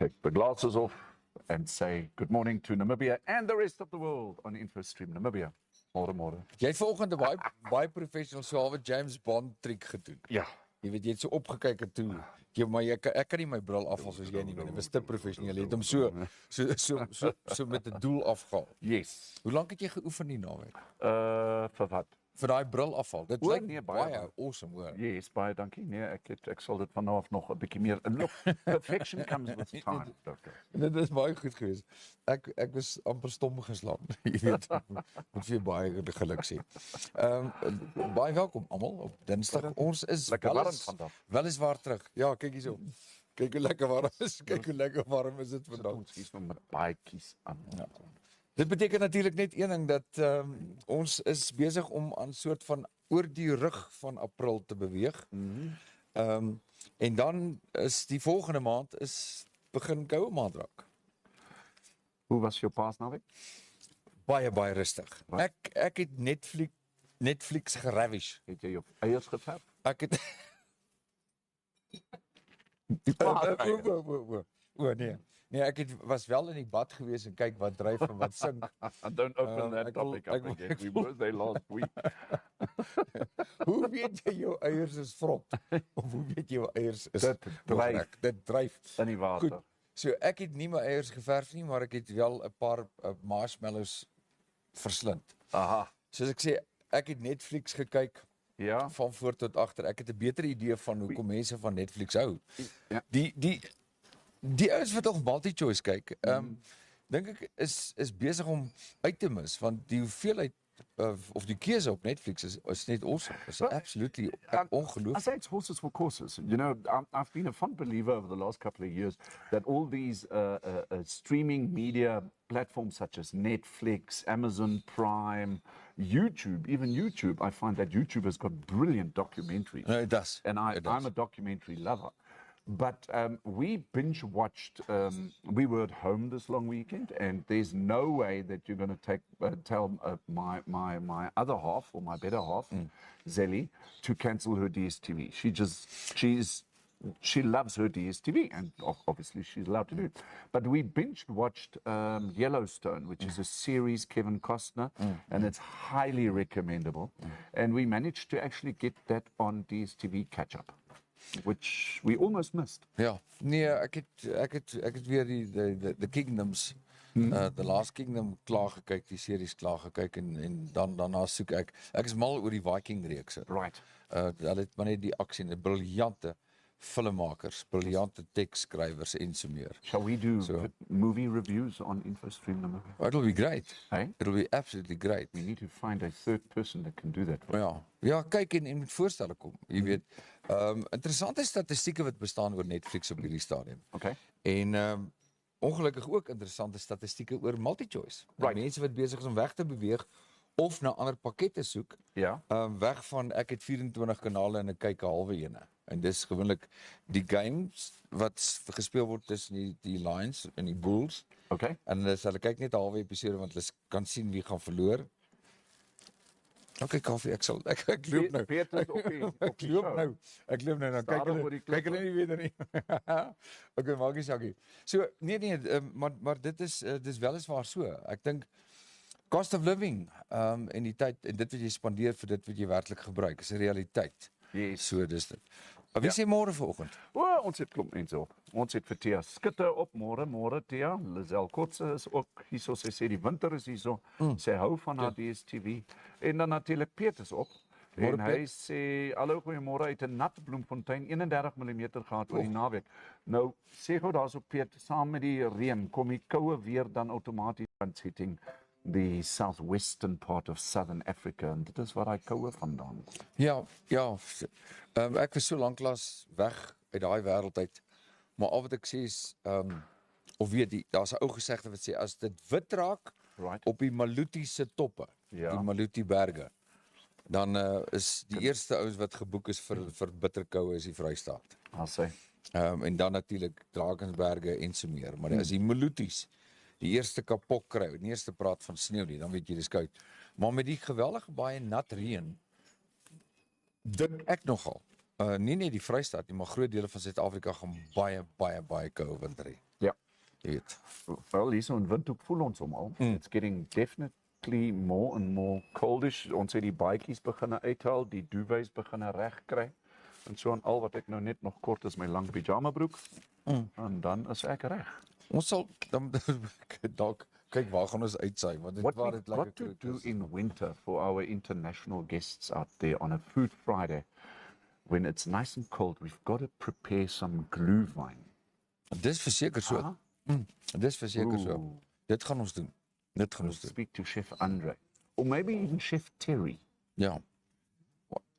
take the glasses off and say good morning to Namibia and the rest of the world on InfoStream Namibia. Môre. Jy het vanoggend 'n baie professional so 'n James Bond trick gedoen. Ja. Jy weet jy het so opgekyk en toe maar ek kan nie my bril afhaal soos jy nie, want dit was te professioneel. Jy het hom so met 'n doel afgehaal. Yes. Hoe lank het jy geoefen die naweek? Vir wat? Vir daai bril afhaal. Dit lyk nee, baie awesome, hoor. Yes, baie dankie. Nee, ek sal dit vanaf nog 'n bietjie meer. Look, perfection comes with time, doctor. Dit is baie goed geweest. Ek was amper stom geslaan. Jy weet, moet vir baie geluk sê. Baie welkom almal op Dinsdag. Ons is lekker warm vandag. Weliswaar terug. Ja, kyk hierso. Kyk hoe lekker warm is. Kyk hoe lekker warm is dit vandag. Ons kies met baie kies aan. Ja. Dit beteken natuurlik net een ding, dat ons is besig om aan soort van oor die rug van April te beweeg. En dan is die volgende maand begin koue maand raak. Hoe was jou paasnaweek? Baie rustig. Ek het Netflix geravish. Het jy jou eiers geverf? Ek het Nee, ek was wel in die bad gewees en kyk wat dryf en wat sink. Don't open that topic up again. We were there last week. Hoe weet jy jou eiers is vrot? Of hoe weet jy jou eiers is dryf? Dit dryf In die water. Goed, so ek het nie my eiers geverf nie, maar ek het wel 'n paar marshmallows verslind. Aha. Soos ek sê, ek het Netflix gekyk. Ja. Van voor tot agter. Ek het 'n beter idee van hoekom mense van Netflix hou. Ja. Die ouens wat op multi-choice kyk, dink ek is besig om uit te mis, want die hoeveelheid of die keuse op Netflix is net awesome. It's absolutely ongelooflik. I say it's horses for courses. You know, I've been a fond believer over the last couple of years that all these streaming media platforms such as Netflix, Amazon Prime, YouTube, even YouTube, I find that YouTube has got brilliant documentaries. No, it does. And I'm a documentary lover. But we binge watched, we were at home this long weekend, and there's no way that you're going to tell my other half, or my better half, Zelly, to cancel her DSTV. She loves her DSTV, and obviously she's allowed to do it. But we watched Yellowstone, which is a series, Kevin Costner, and it's highly recommendable. And we managed to actually get that on DSTV catch-up, which we almost missed. Ja, nee, ek het weer die Kingdoms, The Last Kingdom klaar gekyk, die series klaar gekyk, en daarna soek ek is mal oor die Viking reekse. Right. Hulle het maar net die aksie, en briljante filmmakers, briljante tekstskrywers en so meer. Shall we do movie reviews on InfoStream Namibia? It'll be great. Hey? It'll be absolutely great. We need to find a third person that can do that. Ja, kyk en met voorstelle kom. Jy weet, interessante statistieke wat bestaan oor Netflix op hierdie stadium. Okay. En ongelukkig ook interessante statistieke oor multi-choice. Right. Mense wat besig is om weg te beweeg of na ander pakkette soek. Ja. Weg van ek het 24 kanale en ek kyk 'n halwe ene. En dis gewoonlik die games wat gespeel word tussen die Lions en die Bulls. Okay. En hulle kyk net 'n halwe episode want hulle kan sien wie gaan verloor. Okay, Kaufeee, ek loop nou. Ek loop nou. Dan kyk hulle nie weer nie. Okay, maak nie saak nie. So nee, maar dit is weliswaar so. Ek dink cost of living en die tyd en dit wat jy spandeer vir dit wat jy werklik gebruik is 'n realiteit. Yes. So dis dit. Wie sê môre vanoggend? Ons het klomp mense op. Ons het vir Thea Skutte op, môre Thea. Lisel Kotse is ook hierso, sy sê die winter is hierso. Sy hou van haar DSTV. En dan natuurlik Piet is op. En hy sê, hallo, goeiemôre, uit 'n nat Bloemfontein, 31 mm gehad oor die naweek. Nou, sê gou daarso Piet, saam met die reën, kom die koue weer dan outomaties hitting the southwestern part of southern Africa, en dit is waar hy koue vandaan kom. Ja, ek was so lanklaas weg uit daai wêreld uit, maar al wat ek sê is, of weet, daar's 'n ou gesegde wat sê, as dit wit raak, op die Maluti se toppe, die Maluti berge, dan is die eerste ouens wat geboek is vir bitterkoue is die Vrystaat. En dan natuurlik Drakensberge en so meer, maar as die Malutis die eerste kapok kry, die eerste praat van sneeu nie, dan weet jy dis koud. Maar met die geweldige baie nat reën, dink ek nogal, Nie net die Vrystaat nie, maar groot dele van Suid-Afrika gaan baie koue winter hê. Ja. Jy weet. Wel, hier so in Windhoek voel ons hom al. It's getting definitely more and more coldish. Ons het die baadjies begin uithaal, die duvets begin reg kry. En so en al wat ek nou net nog kort is my lang pyjama broek. En dan is ek reg. Ons sal dan dalk kyk waar gaan ons uitsaai, want dit What waar we've dit lekker got to koud do is. in winter for our international guests out there on a Food Friday, when it's nice and cold, we've got to prepare some glühwein. Dis verseker so. Dis verseker so. Ooh. Dit gaan ons doen. Dit gaan We'll ons doen. speak to Chef Andre. Or maybe even Chef Terry. Ja.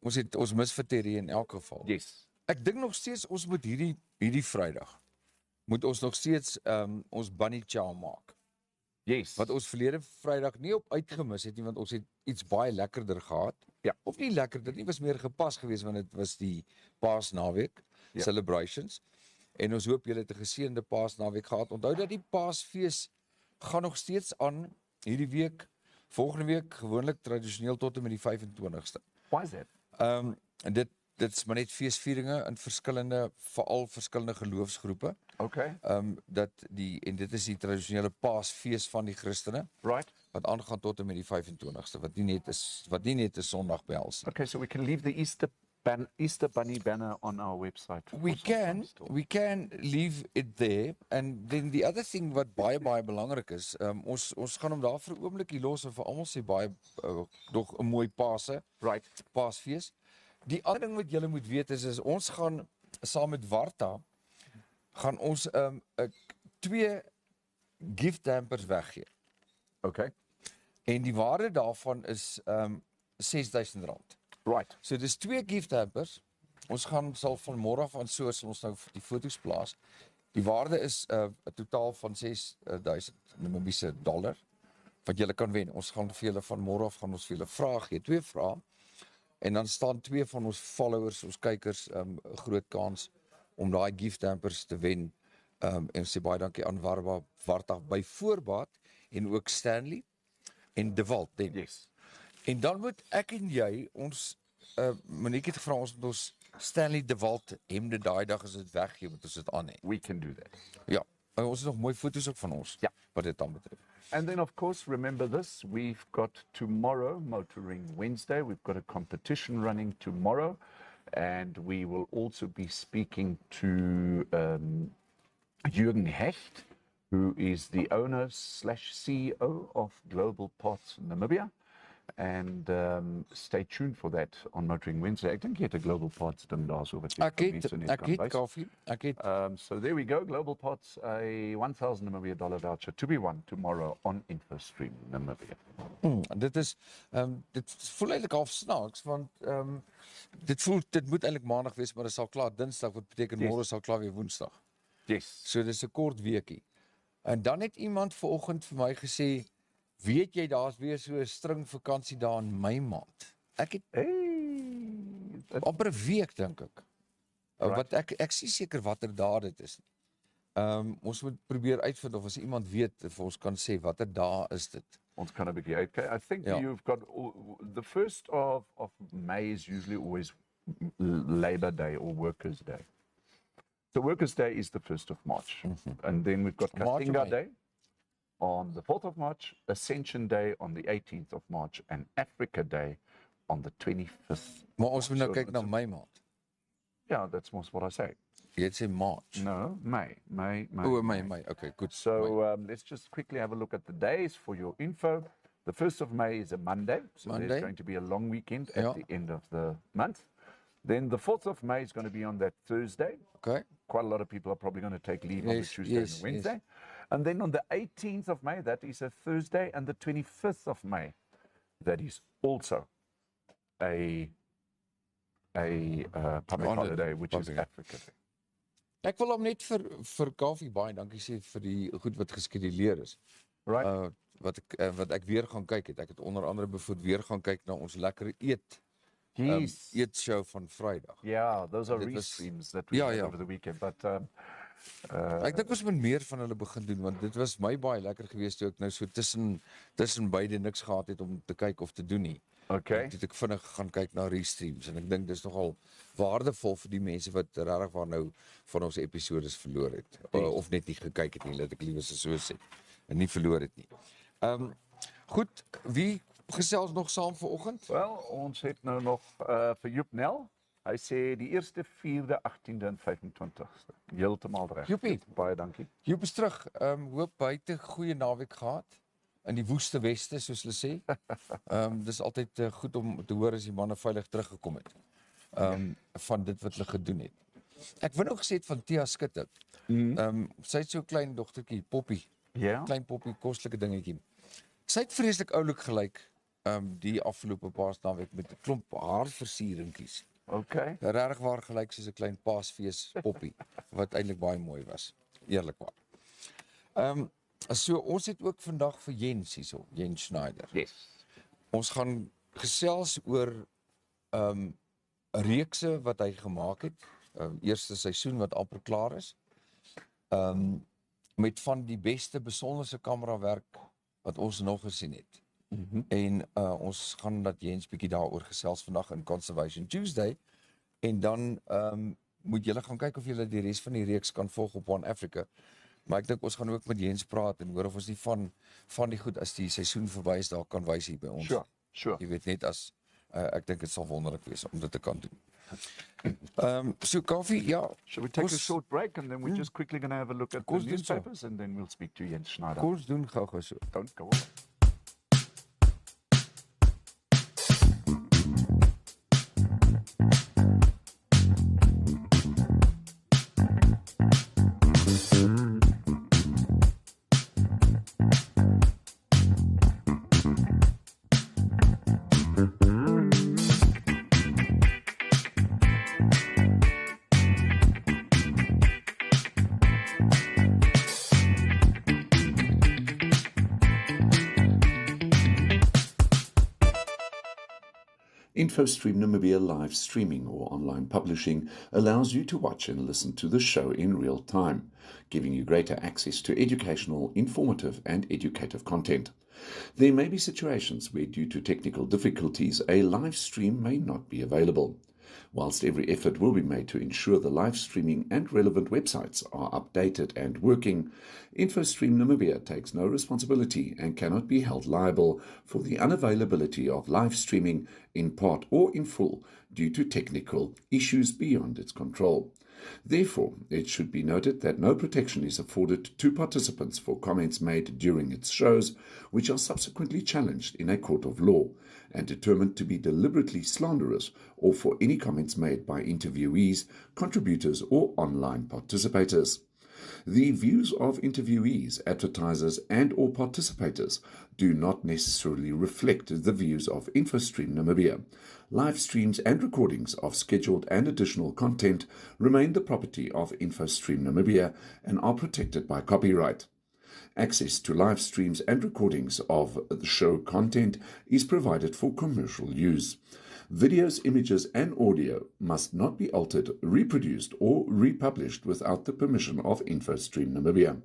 Ons mis vir Terry in elk geval. Yes. Ek dink nog steeds ons moet hierdie Vrydag moet ons nog steeds ons bunny chow maak. Yes. Wat ons verlede Vrydag nie op uitgemis het nie, want ons het iets baie lekkerder gehad. Ja. Of nie lekkerder nie, was meer gepas geweest want dit was die Paasnaweek celebrations. En ons hoop julle het 'n geseënde Paasnaweek gehad. Onthou dat die Paasfees gaan nog steeds aan hierdie week, volgende week gewoonlik tradisioneel tot en met die 25ste. Why is that? En dit is maar net feesvieringe in veral verskillende geloofsgroepe. Okay. En dit is die tradisionele Paasfees van die Christene Right. wat aangaan tot en met die 25ste, wat nie net 'n Sondag behels nie. Okay, so we can leave the Easter Bunny banner on our website. We can leave it there, and then the other thing wat baie belangrik is, ons gaan hom daar vir 'n oomblikie los en vir almal sê baie nog 'n mooi Paasfees. Die ander ding wat julle moet weet is ons gaan saam met Warta gaan ons 2 gift hampers weggee. Okay. En die waarde daarvan is R6,000. Right. So dis 2 gift hampers. Ons sal van môre af aan sal ons nou die foto's plaas. Die waarde is 'n totaal van $6,000 Namibiese dollar wat julle kan wen. Ons gaan vir julle van môre af gaan ons vir julle vrae gee, 2 vrae. En dan staan 2 van ons followers, ons kykers, 'n groot kans om daai gift hampers te wen. En sê baie dankie aan Warta by voorbaat en ook Stanley en De Walt. Yes. En dan moet ek en jy ons Monique het gevra ons moet ons Stanley De Walt hemde daai dag as dit weggee, moet ons dit aan hê. We can do that. Ja, en ons het nog mooi foto's ook van ons. Ja. Wat dit dan betref. And then, of course, remember this, we've got tomorrow, Motoring Wednesday. We've got a competition running tomorrow. And we will also be speaking to Jürgen Hecht, who is the owner/CEO of Global Parts Namibia. And stay tuned for that on Motoring Wednesday. Ek dink jy het 'n Global Parts ding daarso wat jy Ek het Kaufeee. So there we go, Global Parts, a $1,000 Namibia voucher to be won tomorrow on InfoStream Namibia. Dit is dit voel eintlik half snaaks want dit moet eintlik maandag wees, maar dit sal klaar Dinsdag, wat beteken môre sal klaar weer Woensdag. Yes. So dis 'n kort weekie. En dan het iemand vanoggend vir my gesê, weet jy daar's weer so 'n string vakansie daar in Mei maand. Ek het amper 'n week dink ek. Wat ek sien seker watter dae dit is. Ons moet probeer uitvind of as iemand weet vir ons kan sê watter dae is dit. Ons kan 'n bietjie uitkyk. I think you've got the 1st of May is usually always Labor Day or Workers' Day. So Workers' Day is the 1st of March. And then we've got Katinga Day on the 4th of March, Ascension Day on the 18th of March, and Africa Day on the 25th. Maar ons moet nou kyk na Mei maand. Yeah, that's most what I say. Jy sê March. No, May. May. May. Okay, good. So let's just quickly have a look at the days for your info. The 1st of May is a Monday, so there's going to be a long weekend at the end of the month. Then the 4th of May is going to be on that Thursday. Okay. Quite a lot of people are probably going to take leave on the Tuesday and the Wednesday. Yes. And then on the 18th of May, that is a Thursday, and the 25th of May, that is also a public holiday, which is Africa Day. Ek wil hom net vir Kaufeee baie dankie sê vir die goed wat geskeduleer is. Right. Wat ek weer gaan kyk het. Ek het onder andere bijvoorbeeld weer gaan kyk na ons lekker eetshow van Vrydag. Yeah, those are restreams that we had over the weekend, but ek dink ons moet meer van hulle begin doen, want dit was my baie lekker geweest toe ek nou so tussen beide niks gehad het om te kyk of te doen nie. Okay. Toe ek vinnig gaan kyk na restreams en ek dink dis nogal waardevol vir die mense wat regtig waar nou van ons episodes verloor het of net nie gekyk het nie, laat ek liewer so sê, en nie verloor het nie. Goed, wie gesels nog saam vanoggend? Wel, ons het nou nog vir Joep Nel. Hy sê die 1ste, 4de, 18de en 25ste. Heeltemal reg. Joepie. Baie dankie. Joep is terug. Hoop buite goeie naweek gehad. In die woeste weste, soos hulle sê. Dis altyd goed om te hoor as die manne veilig teruggekom het. Van dit wat hulle gedoen het. Ek wou nog gesê het van Tia Skutte. Sy het so 'n klein dogtertjie, Poppie. Ja. Klein Poppie, kostelike dingetjie. Sy het vreeslik oulik gelyk die afgelope paasnaweek met 'n klomp haarversieringkies. Okay. Regtig waar gelyk soos 'n klein paasfees poppie wat eintlik baie mooi was. Eerlikwaar. So ons het ook vandag vir Jens hierso, Jens Schneider. Yes. Ons gaan gesels oor 'n reekse wat hy gemaak het. Eerste seisoen wat amper klaar is. Met van die beste besonderse kamerawerk wat ons nog gesien het. En ons gaan dat Jens bietjie daaroor gesels vandag in Conservation Tuesday. En dan moet julle gaan kyk of julle die res van die reeks kan volg op One Africa. Maar ek dink ons gaan ook met Jens praat en hoor of ons nie van die goed as die seisoen verby is daar kan wys hier by ons. Sure. Jy weet net as ek dink dit sal wonderlik wees om dit te kan doen. So Kaufeee, ja. Shall we take a short break and then we're just quickly going to have a look at the newspapers and then we'll speak to Jens Schneider. Kom ons doen gou so. Don't go on. InfoStream Namibia live streaming or online publishing allows you to watch and listen to the show in real time, giving you greater access to educational, informative and educative content. There may be situations where due to technical difficulties a live stream may not be available. Whilst every effort will be made to ensure the live streaming and relevant websites are updated and working, InfoStream Namibia takes no responsibility and cannot be held liable for the unavailability of live streaming in part or in full due to technical issues beyond its control. Therefore, it should be noted that no protection is afforded to participants for comments made during its shows, which are subsequently challenged in a court of law and determined to be deliberately slanderous, or for any comments made by interviewees, contributors, or online participators. The views of interviewees, advertisers, and/or participators do not necessarily reflect the views of InfoStream Namibia. Live streams and recordings of scheduled and additional content remain the property of InfoStream Namibia and are protected by copyright. Access to live streams and recordings of the show content is provided for commercial use. Videos, images, and audio must not be altered, reproduced, or republished without the permission of InfoStream Namibia.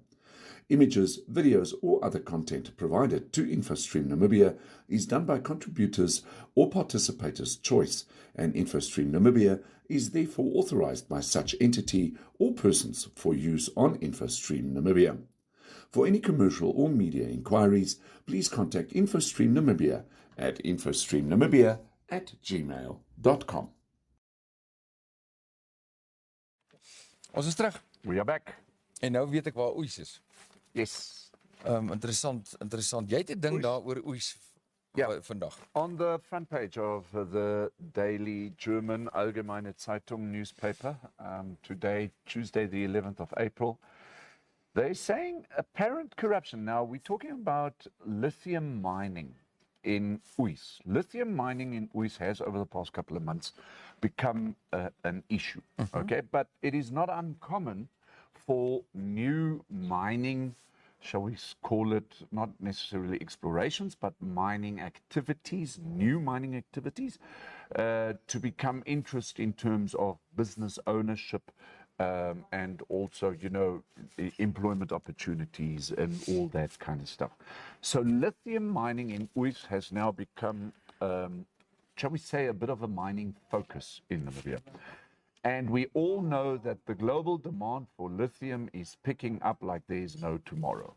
Images, videos, or other content provided to InfoStream Namibia is done by contributors or participators' choice, and InfoStream Namibia is therefore authorized by such entity or persons for use on InfoStream Namibia. For any commercial or media inquiries, please contact InfoStream Namibia at infostreamnamibia@gmail.com. Ons is terug. We are back. En nou weet ek waar oes is. Yes. Interessant. Jy het 'n ding daaroor oes vandag. On the front page of the daily German Allgemeine Zeitung newspaper, today, Tuesday, the 11th of April, they're saying apparent corruption. Now, we're talking about lithium mining in Uys. Lithium mining in Uys has, over the past couple of months, become an issue, okay? But it is not uncommon for new mining, shall we call it, not necessarily explorations, but mining activities, new mining activities, to become interest in terms of business ownership, and also, you know, employment opportunities and all that kind of stuff. So lithium mining in Uys has now become shall we say, a bit of a mining focus in Namibia. And we all know that the global demand for lithium is picking up like there's no tomorrow.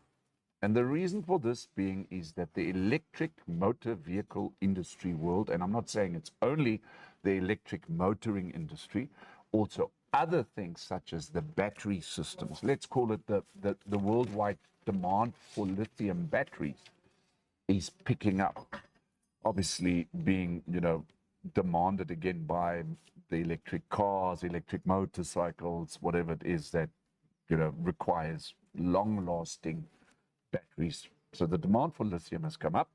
And the reason for this being is that the electric motor vehicle industry world, and I'm not saying it's only the electric motoring industry, also other things such as the battery systems, let's call it the worldwide demand for lithium batteries, is picking up. Obviously being, demanded again by the electric cars, electric motorcycles, whatever it is that, requires long-lasting batteries. So the demand for lithium has come up.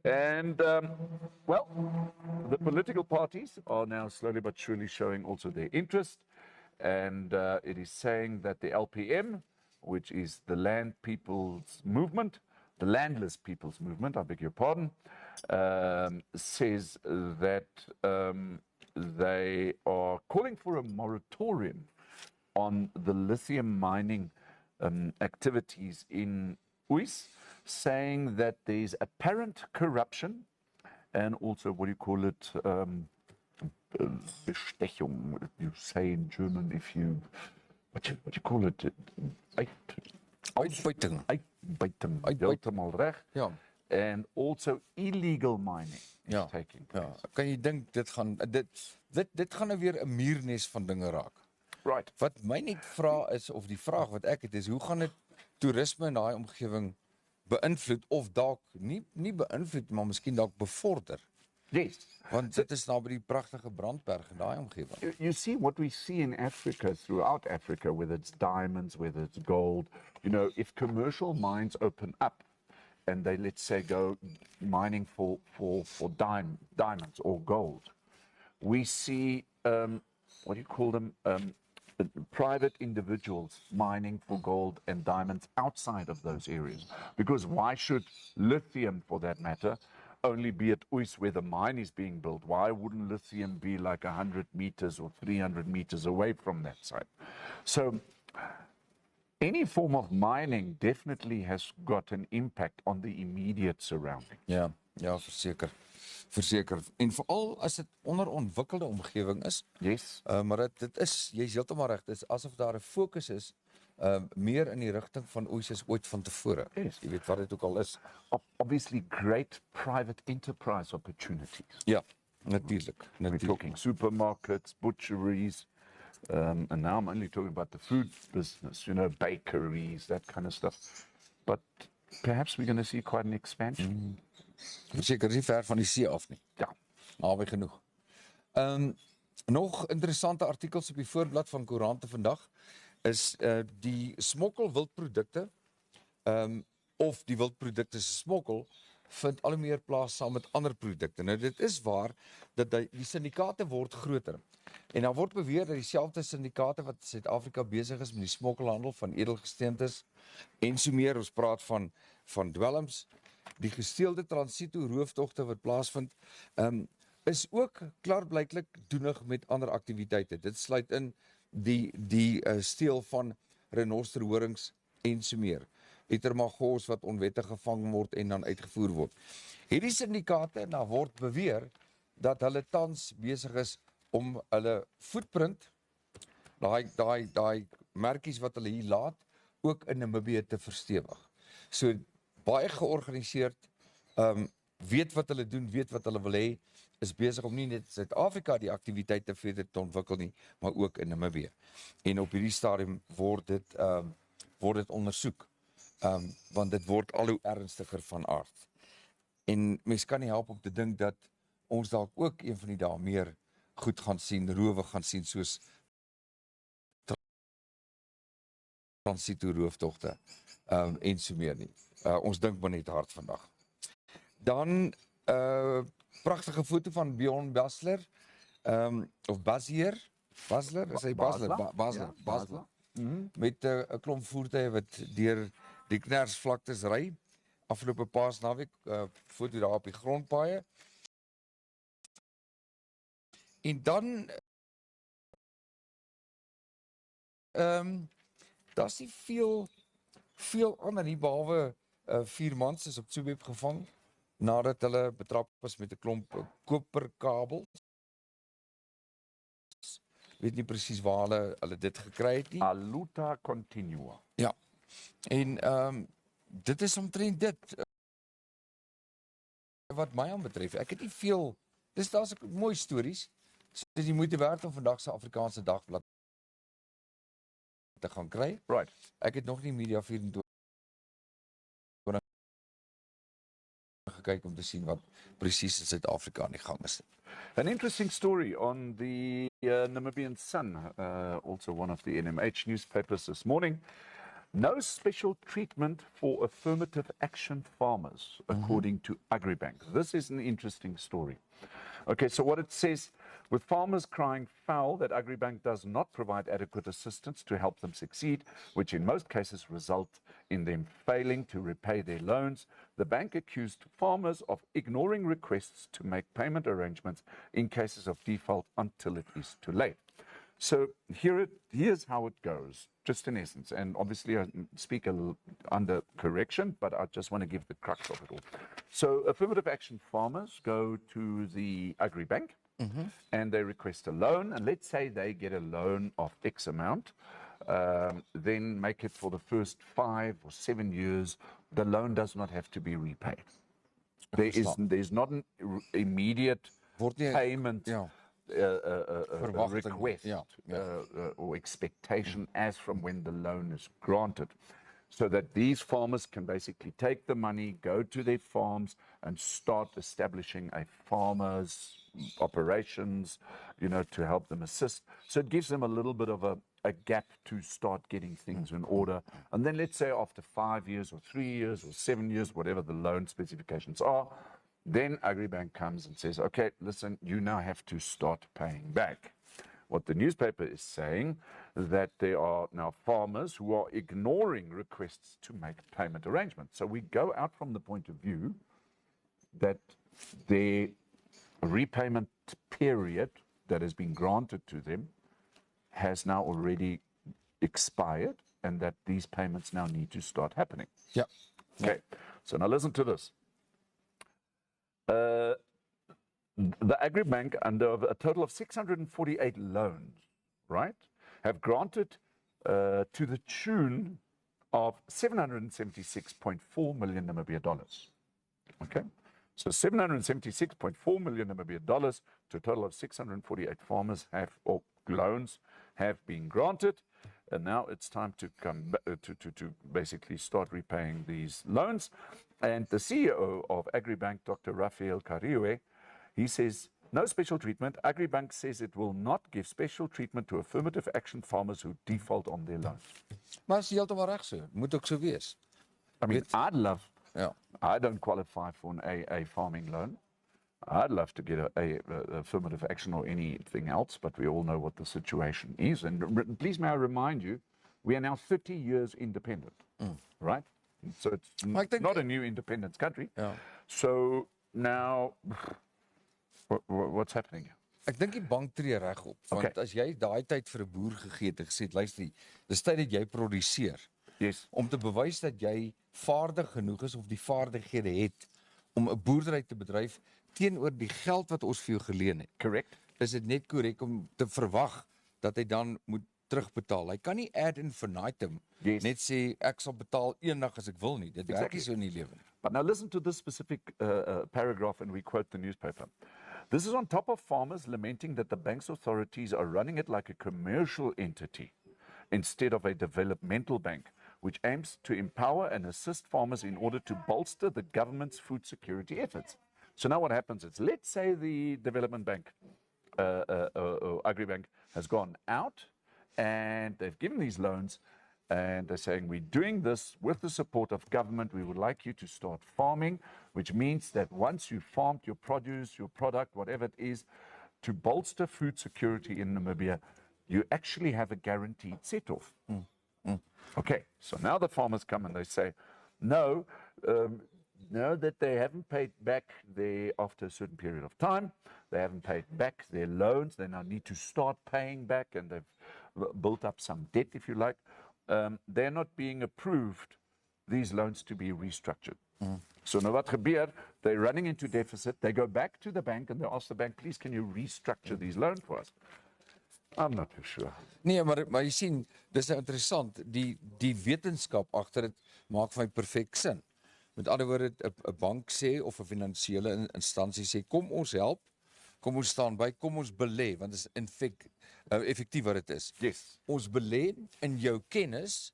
And, the political parties are now slowly but surely showing also their interest. And it is saying that the LPM, which is the Land People's Movement, the Landless People's Movement, I beg your pardon, says that they are calling for a moratorium on the lithium mining activities in Uys, saying that there's apparent corruption and also, what do you call it, Bestechung, you say in German, if you, what you call it, Uitbuiting. Heeltemal reg. Ja. And also illegal mining is Ja. taking place. Ja. Kan jy dink dit gaan nou weer 'n muurnes van dinge raak. Right. Wat my net vra is, of die vraag wat ek het is, hoe gaan dit toerisme in daai omgewing beïnvloed of dalk nie beïnvloed, maar miskien dalk bevorder? Yes. Want dit is nou by die pragtige Brandberg in daai omgewing. You see what we see in Africa, throughout Africa, whether it's diamonds, whether it's gold, if commercial mines open up and they, let's say, go mining for diamonds or gold, we see, what do you call them, private individuals mining for gold and diamonds outside of those areas. Because why should lithium, for that matter, only be at Uys where the mine is being built? Why wouldn't lithium be like 100 meters or 300 meters away from that site? So any form of mining definitely has got an impact on the immediate surrounding. Ja, verseker. En veral as dit onderontwikkelde omgewing is. Yes. Maar dit is, jy's heeltemal reg, dit is asof daar 'n fokus is meer in die rigting van Uys as ooit van tevore. Yes. Jy weet wat dit ook al is. Obviously great private enterprise opportunities. Ja, natuurlik. We're talking supermarkets, butcheries, and now I'm only talking about the food business, bakeries, that kind of stuff. But perhaps we're going to see quite an expansion. Seker nie ver van die see af nie. Ja. Naby genoeg. Nog interessante artikels op die voorblad van koerante vandag is die smokkel wildprodukte of die wildprodukte se smokkel vind al hoe meer plaas saam met ander produkte. Nou dit is waar dat die syndikaate word groter. En daar word beweer dat dieselfde syndikaate wat in Suid-Afrika besig is met die smokkelhandel van edelgesteentes en so meer, ons praat van dwelms, die gesteelde transito rooftogte wat plaasvind, is ook klaarblyklik doenig met ander aktiwiteite. Dit sluit in die steel van renosterhorings en so meer. Etermagos wat onwettig gevang word en dan uitgevoer word. Hierdie syndikaate, nou word beweer dat hulle tans besig is om hulle footprint, daai merkies wat hulle hier laat, ook in Namibië te verstewig. So baie georganiseerd, weet wat hulle doen, weet wat hulle wil hê, is besig om nie net Suid-Afrika die aktiwiteite verder te ontwikkel nie, maar ook in Namibië. En op hierdie stadium word dit ondersoek, want dit word al hoe ernstiger van aard. En mens kan nie help om te dink dat ons dalk ook een van die dae meer goed gaan sien, rowe gaan sien, soos transito rooftogte, en so meer nie. Ons dink maar net hard vandag. Dan, pragtige foto van Bjorn Basler, of Basler, is hy Basler, met 'n klomp voertuie wat deur die Knersvlaktes ry, afgelope Paasnaweek, foto daar op die grondpaaie. En dan, daar's nie veel ander nie, behalwe 4 mans is op Tsoebeb gevang, nadat hulle betrap was met 'n klomp koperkabels. Weet nie presies waar hulle dit gekry het nie. A luta continua. Ja. En dit is omtrent dit wat my aanbetref. Ek het nie veel, daar's mooi stories. So dis die moeite werd om vandag se Afrikaanse dagblad te gaan kry. Right. Ek het nog nie Media 24 gekyk om te sien wat presies in Suid-Afrika aan die gang is. An interesting story on the Namibian Sun, also one of the NMH newspapers this morning. No special treatment for affirmative action farmers, according to Agribank. This is an interesting story. Okay, so what it says, with farmers crying foul that Agribank does not provide adequate assistance to help them succeed, which in most cases result in them failing to repay their loans, the bank accused farmers of ignoring requests to make payment arrangements in cases of default until it is too late. So here's how it goes, just in essence. And obviously I speak under correction, but I just want to give the crux of it all. So affirmative action farmers go to the Agribank and they request a loan. And let's say they get a loan of X amount, then make it for the first 5 or 7 years. The loan does not have to be repaid. There's not an immediate payment. Ja. Request or expectation as from when the loan is granted, so that these farmers can basically take the money, go to their farms and start establishing a farmer's operations, to help them assist. So it gives them a little bit of a gap to start getting things in order. And then let's say after 5 years or 3 years or 7 years, whatever the loan specifications are, then Agribank comes and says, okay, listen, you now have to start paying back. What the newspaper is saying, that there are now farmers who are ignoring requests to make payment arrangements. So we go out from the point of view that their repayment period that has been granted to them has now already expired, and that these payments now need to start happening. Yeah. Okay, so now listen to this. The Agribank, under a total of 648 loans, right, have granted to the tune of 776.4 million Namibia dollars. Okay, so 776.4 million Namibia dollars to a total of 648 farmers or loans have been granted. And now it's time to come to basically start repaying these loans. And the CEO of Agribank, Dr. Rafael Kariwe, he says, no special treatment. Agribank says it will not give special treatment to affirmative action farmers who default on their loans. Maar is heeltemal reg so. Moet ook so wees. I mean, I'd love, Ja. I don't qualify for an AA farming loan. I'd love to get a affirmative action or anything else, but we all know what the situation is. And please may I remind you, we are now 30 years independent, right? So it's not a new independence country. Ja. So now, what's happening? Ek dink die bank tree reg op, want Okay. as jy daai tyd vir 'n boer gegee het en gesê het, luister, dis tyd dat jy produseer. Yes. Om te bewys dat jy vaardig genoeg is of die vaardighede het om 'n boerdery te bedryf teenoor die geld wat ons vir jou geleen het. Correct. Is dit net korrek om te verwag dat hy dan moet terugbetaal? Hy kan nie ad infinitum net sê ek sal betaal eendag as ek wil nie. Dit werk nie so in die lewe nie. But now listen to this specific paragraph, and we quote the newspaper. This is on top of farmers lamenting that the bank's authorities are running it like a commercial entity instead of a developmental bank, which aims to empower and assist farmers in order to bolster the government's food security efforts. So now what happens is, let's say the development bank, Agribank, has gone out and they've given these loans, and they're saying, we're doing this with the support of government. We would like you to start farming, which means that once you've farmed your produce, your product, whatever it is, to bolster food security in Namibia, you actually have a guaranteed set-off. Okay, so now the farmers come and they say, no, that they haven't paid back after a certain period of time. They haven't paid back their loans. They now need to start paying back, and they've built up some debt, if you like. They're not being approved, these loans, to be restructured. So nou wat gebeur, they're running into deficit, they go back to the bank and they ask the bank, please can you restructure these loans for us? I'm not too sure. Nee, maar jy sien, dis nou interessant, die wetenskap agter dit maak vir my perfek sin. Met ander woorde, 'n bank sê of 'n finansiële instansie sê, kom ons help, kom ons staan by, kom ons belê, want dit is effektief wat dit is. Yes. Ons belê in jou kennis,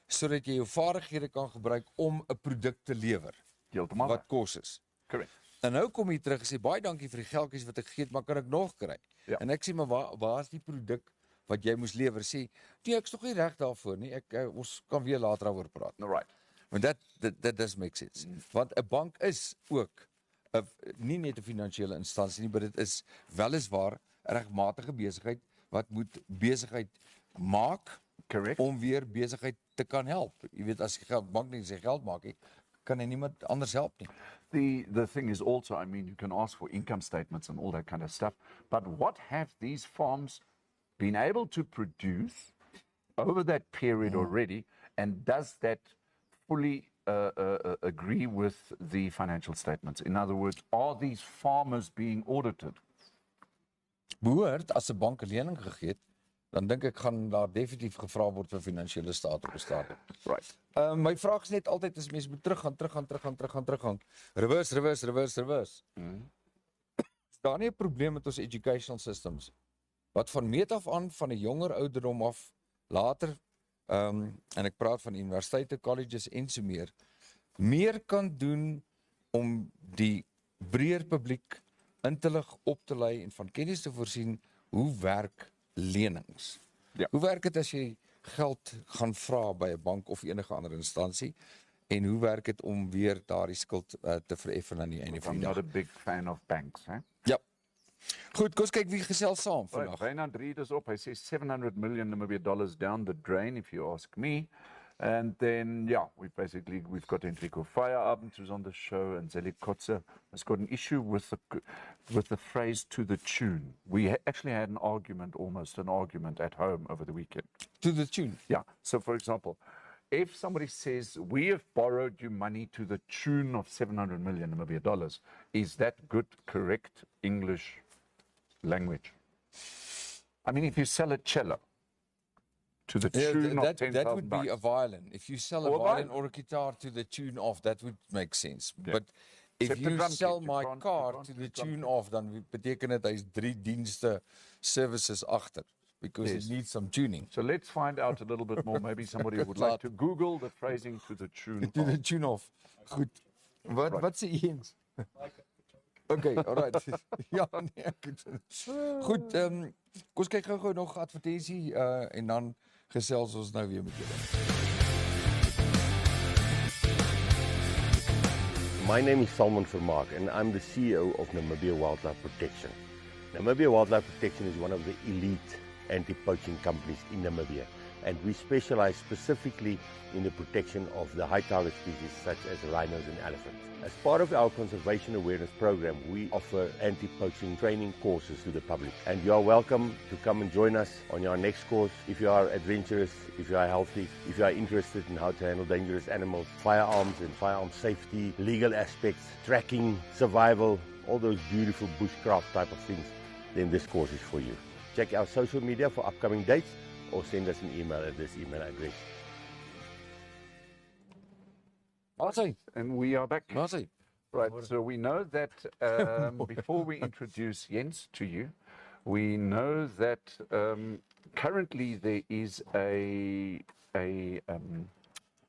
sodat jy jou vaardighede kan gebruik om 'n produk te lewer. Heeltemal. Wat kos is. Correct. En nou kom jy terug en sê, baie dankie vir die geldjies wat ek gegee het, maar kan ek nog kry? Ja. En ek sê, maar waar is die produk wat jy moes lewer? Sê, nee, ek's nog nie reg daarvoor nie, ons kan weer later daaroor praat. Right. Want that does make sense. Want 'n bank is ook nie net 'n finansiële instansie nie, maar dit is weliswaar 'n regmatige besigheid wat moet besigheid maak. Correct. Om weer besigheid te kan help. Jy weet, as die bank nie sy geld maak nie, kan hy niemand anders help nie. The thing is also, I mean, you can ask for income statements and all that kind of stuff, but what have these farms been able to produce over that period already, and does that fully agree with the financial statements? In other words, are these farmers being audited? Behoort, as 'n bank 'n lening gegee het, dan dink ek gaan daar definitief gevra word vir finansiële staat op 'n stadium. Right. My vraag is net altyd as mense moet teruggaan. Reverse. Is daar nie 'n probleem met ons educational systems wat van meet af aan van 'n jonger ouderdom af later en ek praat van universiteite, colleges en so meer kan doen om die breër publiek in te lig, op te lei en van kennis te voorsien hoe werk lenings. Ja. Hoe werk dit as jy geld gaan vra by 'n bank of enige ander instansie en hoe werk dit om weer daardie skuld te vereffen aan die einde van I'm die not dag? a big fan of banks, hè? Ja. Goed, kom ons kyk wie gesels saam vandag. Reinhard Reed is op. Hy sê 700 million Namibia dollars down the drain, if you ask me. And then, yeah, we've got Enrico Feierabend who's on the show, and Zeli Kotze has got an issue with the phrase "to the tune." We actually had almost an argument at home over the weekend. To the tune. Yeah. So, for example, if somebody says, we have borrowed you money to the tune of 700 million Namibia dollars, is that good, correct English language? I mean, if you sell a cello to the tune of 10,000 that would be a violin. If you sell a violin or a guitar to the tune of, that would make sense. Yeah. But if you sell my car to the tune of, dan beteken dit hy's 3 dienste services agter, because it needs some tuning. So let's find out a little bit more. Maybe somebody would like to Google the phrasing "to the tune to of." the tune of. Goed. Wat sê Jens? Okay, alright. Ja, nee. Goed, kom ons kyk gou nog advertensie en dan gesels ons nou weer met julle. My name is Salman Vermaak and I'm the CEO of Namibia Wildlife Protection. Namibia Wildlife Protection is one of the elite anti-poaching companies in Namibia, and we specialize specifically in the protection of the high target species such as rhinos and elephants. As part of our conservation awareness program, we offer anti-poaching training courses to the public, and you are welcome to come and join us on our next course if you are adventurous, if you are healthy, if you are interested in how to handle dangerous animals, firearms and firearm safety, legal aspects, tracking, survival, all those beautiful bushcraft type of things, then this course is for you. Check our social media for upcoming dates or send us an email at this email address. And we are back. Marcy. Right, so we know that before we introduce Jens to you, we know that currently there is a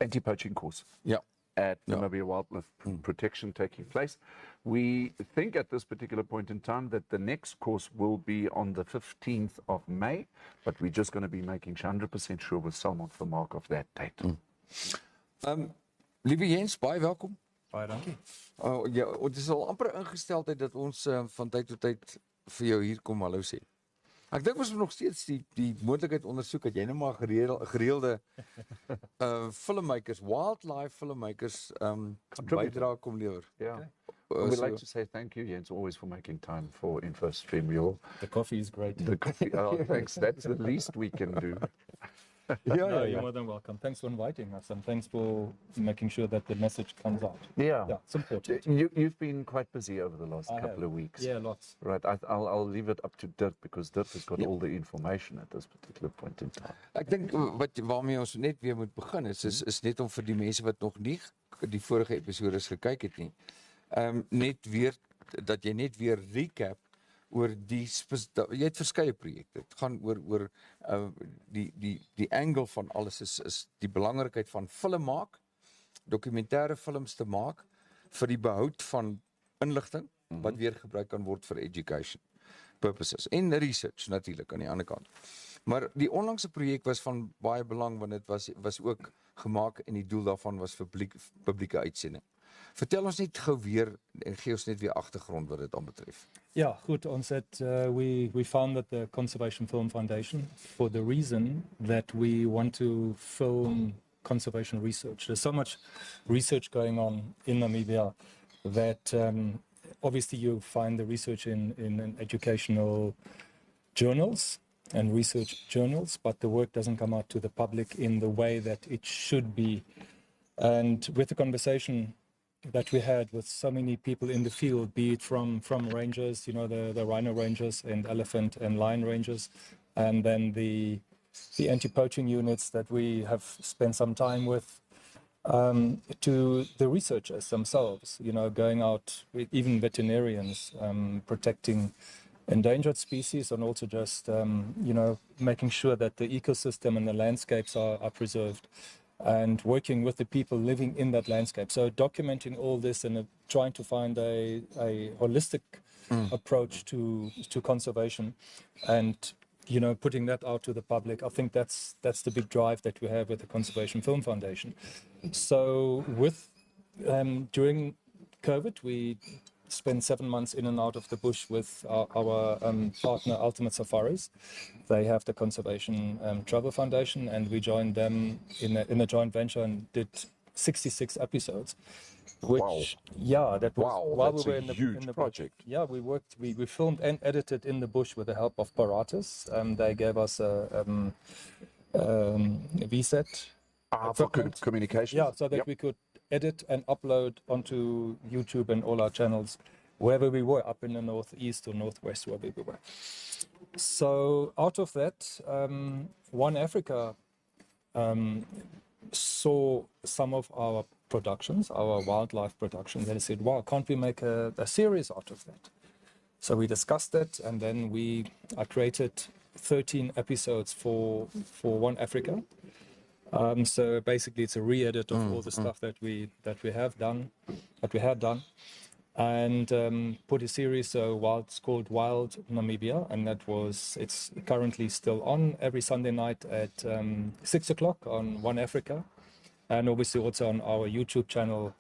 anti-poaching course at Namibia Wildlife Protection taking place. We think at this particular point in time that the next course will be on the 15th of May, but we're just going to be making 100% sure with Salman Vermaak of that date. Liewe Jens, baie welkom. Baie dankie. Ja, dit is al amper ingesteldheid dat ons van tyd tot tyd vir jou hier kom hallo sê. Ek dink ons moet nog steeds die moontlikheid ondersoek dat jy nou maar gereelde filmmakers, wildlife filmmakers bydra kom lewer. Yeah. We'd like to say thank you, Jens, always for making time for InfoStream. The coffee is great. The coffee, oh, thanks. That's the least we can do. No, you're more than welcome. Thanks for inviting us, and thanks for making sure that the message comes out. Yeah, it's important. You've been quite busy over the last couple of weeks. Yeah, lots. Right, I'll leave it up to Dirk, because Dirk has got all the information at this particular point in time. Ek dink waarmee ons net weer moet begin is net om vir die mense wat nog nie die vorige episodes gekyk het nie, net weer dat jy net weer recap oor jy het verskeie projekte. Dit gaan oor die angle van alles is die belangrikheid van film maak, dokumentêre films te maak vir die behoud van inligting wat weer gebruik kan word vir education purposes en research natuurlik aan die ander kant. Maar die onlangse projek was van baie belang, want dit was ook gemaak en die doel daarvan was vir publieke uitsending. Vertel ons net gou weer en gee ons net weer agtergrond wat dit aanbetref. Ja, goed, ons het we founded the Conservation Film Foundation for the reason that we want to film conservation research. There's so much research going on in Namibia that obviously you find the research in educational journals and research journals, but the work doesn't come out to the public in the way that it should be. And with the conversation that we had with so many people in the field, be it from rangers, the rhino rangers and elephant and lion rangers, and then the anti-poaching units that we have spent some time with, to the researchers themselves, going out with even veterinarians, protecting endangered species, and also just, making sure that the ecosystem and the landscapes are preserved, and working with the people living in that landscape. So documenting all this and trying to find a holistic approach to conservation, and putting that out to the public. I think that's the big drive that we have with the Conservation Film Foundation. So during COVID, we spent 7 months in and out of the bush with our partner Ultimate Safaris. They have the Conservation Travel Foundation, and we joined them in a joint venture and did 66 episodes. Which, that was while we were in the project. Yeah, we filmed and edited in the bush with the help of Paratus. They gave us a VSET for communication. Yeah, so that we could edit and upload onto YouTube and all our channels wherever we were, up in the northeast or northwest, wherever we were. So out of that, One Africa saw some of our productions, our wildlife productions, and they said, wow, can't we make a series out of that? So we discussed it, and then I created 13 episodes for One Africa. So basically it's a re-edit of all the stuff that we had done, and put a series, it's called Wild Namibia, and it's currently still on every Sunday night at 6 o'clock on One Africa, and obviously also on our YouTube channel,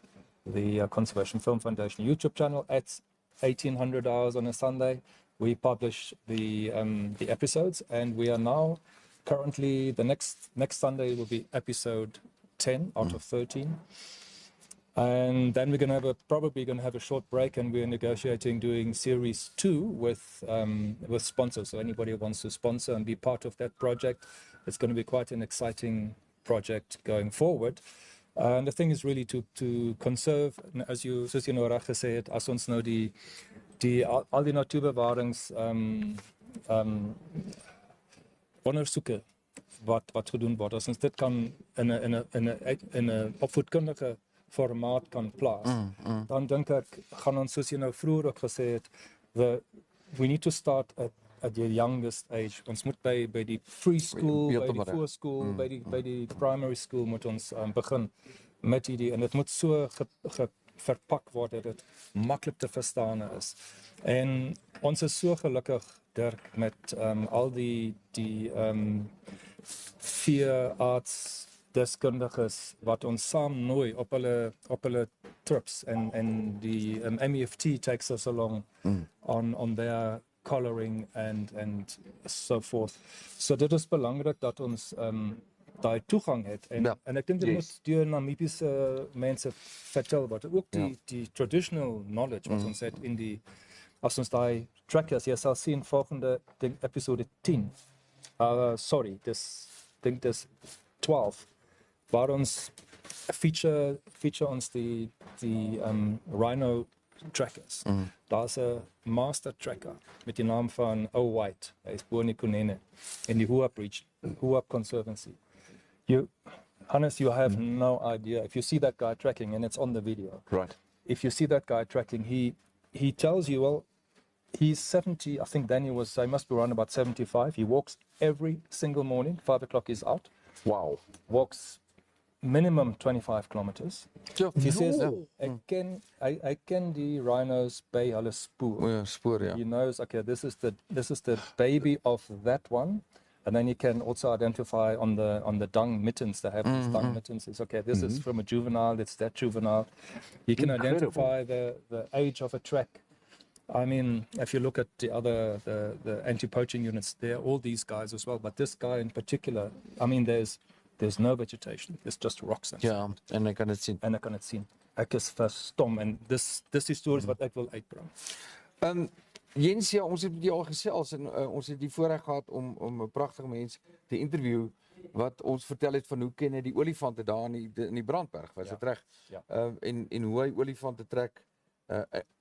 the Conservation Film Foundation YouTube channel, at 1800 hours on a Sunday. We publish the episodes, and we are now currently, the next Sunday will be episode 10 out of 13. And then we're probably going to have a short break, and we're negotiating doing series 2 with sponsors. So anybody who wants to sponsor and be part of that project, it's going to be quite an exciting project going forward. And the thing is really to conserve, soos jy nou reg gesê het, as ons nou al die natuurbewarings ondersoeke wat gedoen word, as ons dit kan in 'n opvoedkundige formaat kan plaas, dan dink ek gaan ons, soos jy nou vroeër ook gesê het, we need to start at the youngest age. Ons moet by die preschool, by die voorskool, by die primary school moet ons begin met hierdie, en dit moet so verpak word dat dit maklik te verstaan is. En ons is so gelukkig, Dirk, met al die 4 artsdeskundiges wat ons saam nooi op hulle trips, en die MEFT takes us along on their coloring and so forth. So dit is belangrik dat ons daai toegang het, en ek dink dit moet deur Namibiese mense vertel word, ook die traditional knowledge wat ons het in as ons daai trackers, jy sal sien volgende episode 10, dis dink dis 12 waar ons feature ons die rhino trackers. Daar's 'n master tracker met die naam van White. Hy is bo in die Kunene in die Huap region, Huap Conservancy. Hannes, you have no idea. If you see that guy tracking, and it's on the video. Right. If you see that guy tracking, he tells you, well, he's 70. I think Daniel was, he must be around about 75. He walks every single morning. 5 o'clock he's out. Wow. Walks minimum 25 kilometers. He says, I can the rhinos by hulle spoor. Yeah. He knows, okay, this is the baby of that one. And then you can also identify on the dung mittens, they have these dung mittens. It's okay, this is from a juvenile, it's that juvenile. You can identify the age of a track. I mean, if you look at the anti-poaching units, they're all these guys as well. But this guy in particular, I mean, there's no vegetation. It's just rocks. Ja, en ek kan dit sien. En ek kan dit sien. Ek is verstom en dis die stories wat ek wil uitbring. Jens, ja, ons het met jou al gesels en ons het die voorreg gehad om 'n pragtige mens te interview wat ons vertel het van hoe ken hy die olifante daar in die Brandberg, was dit reg? Ja. En hoe hy olifante trek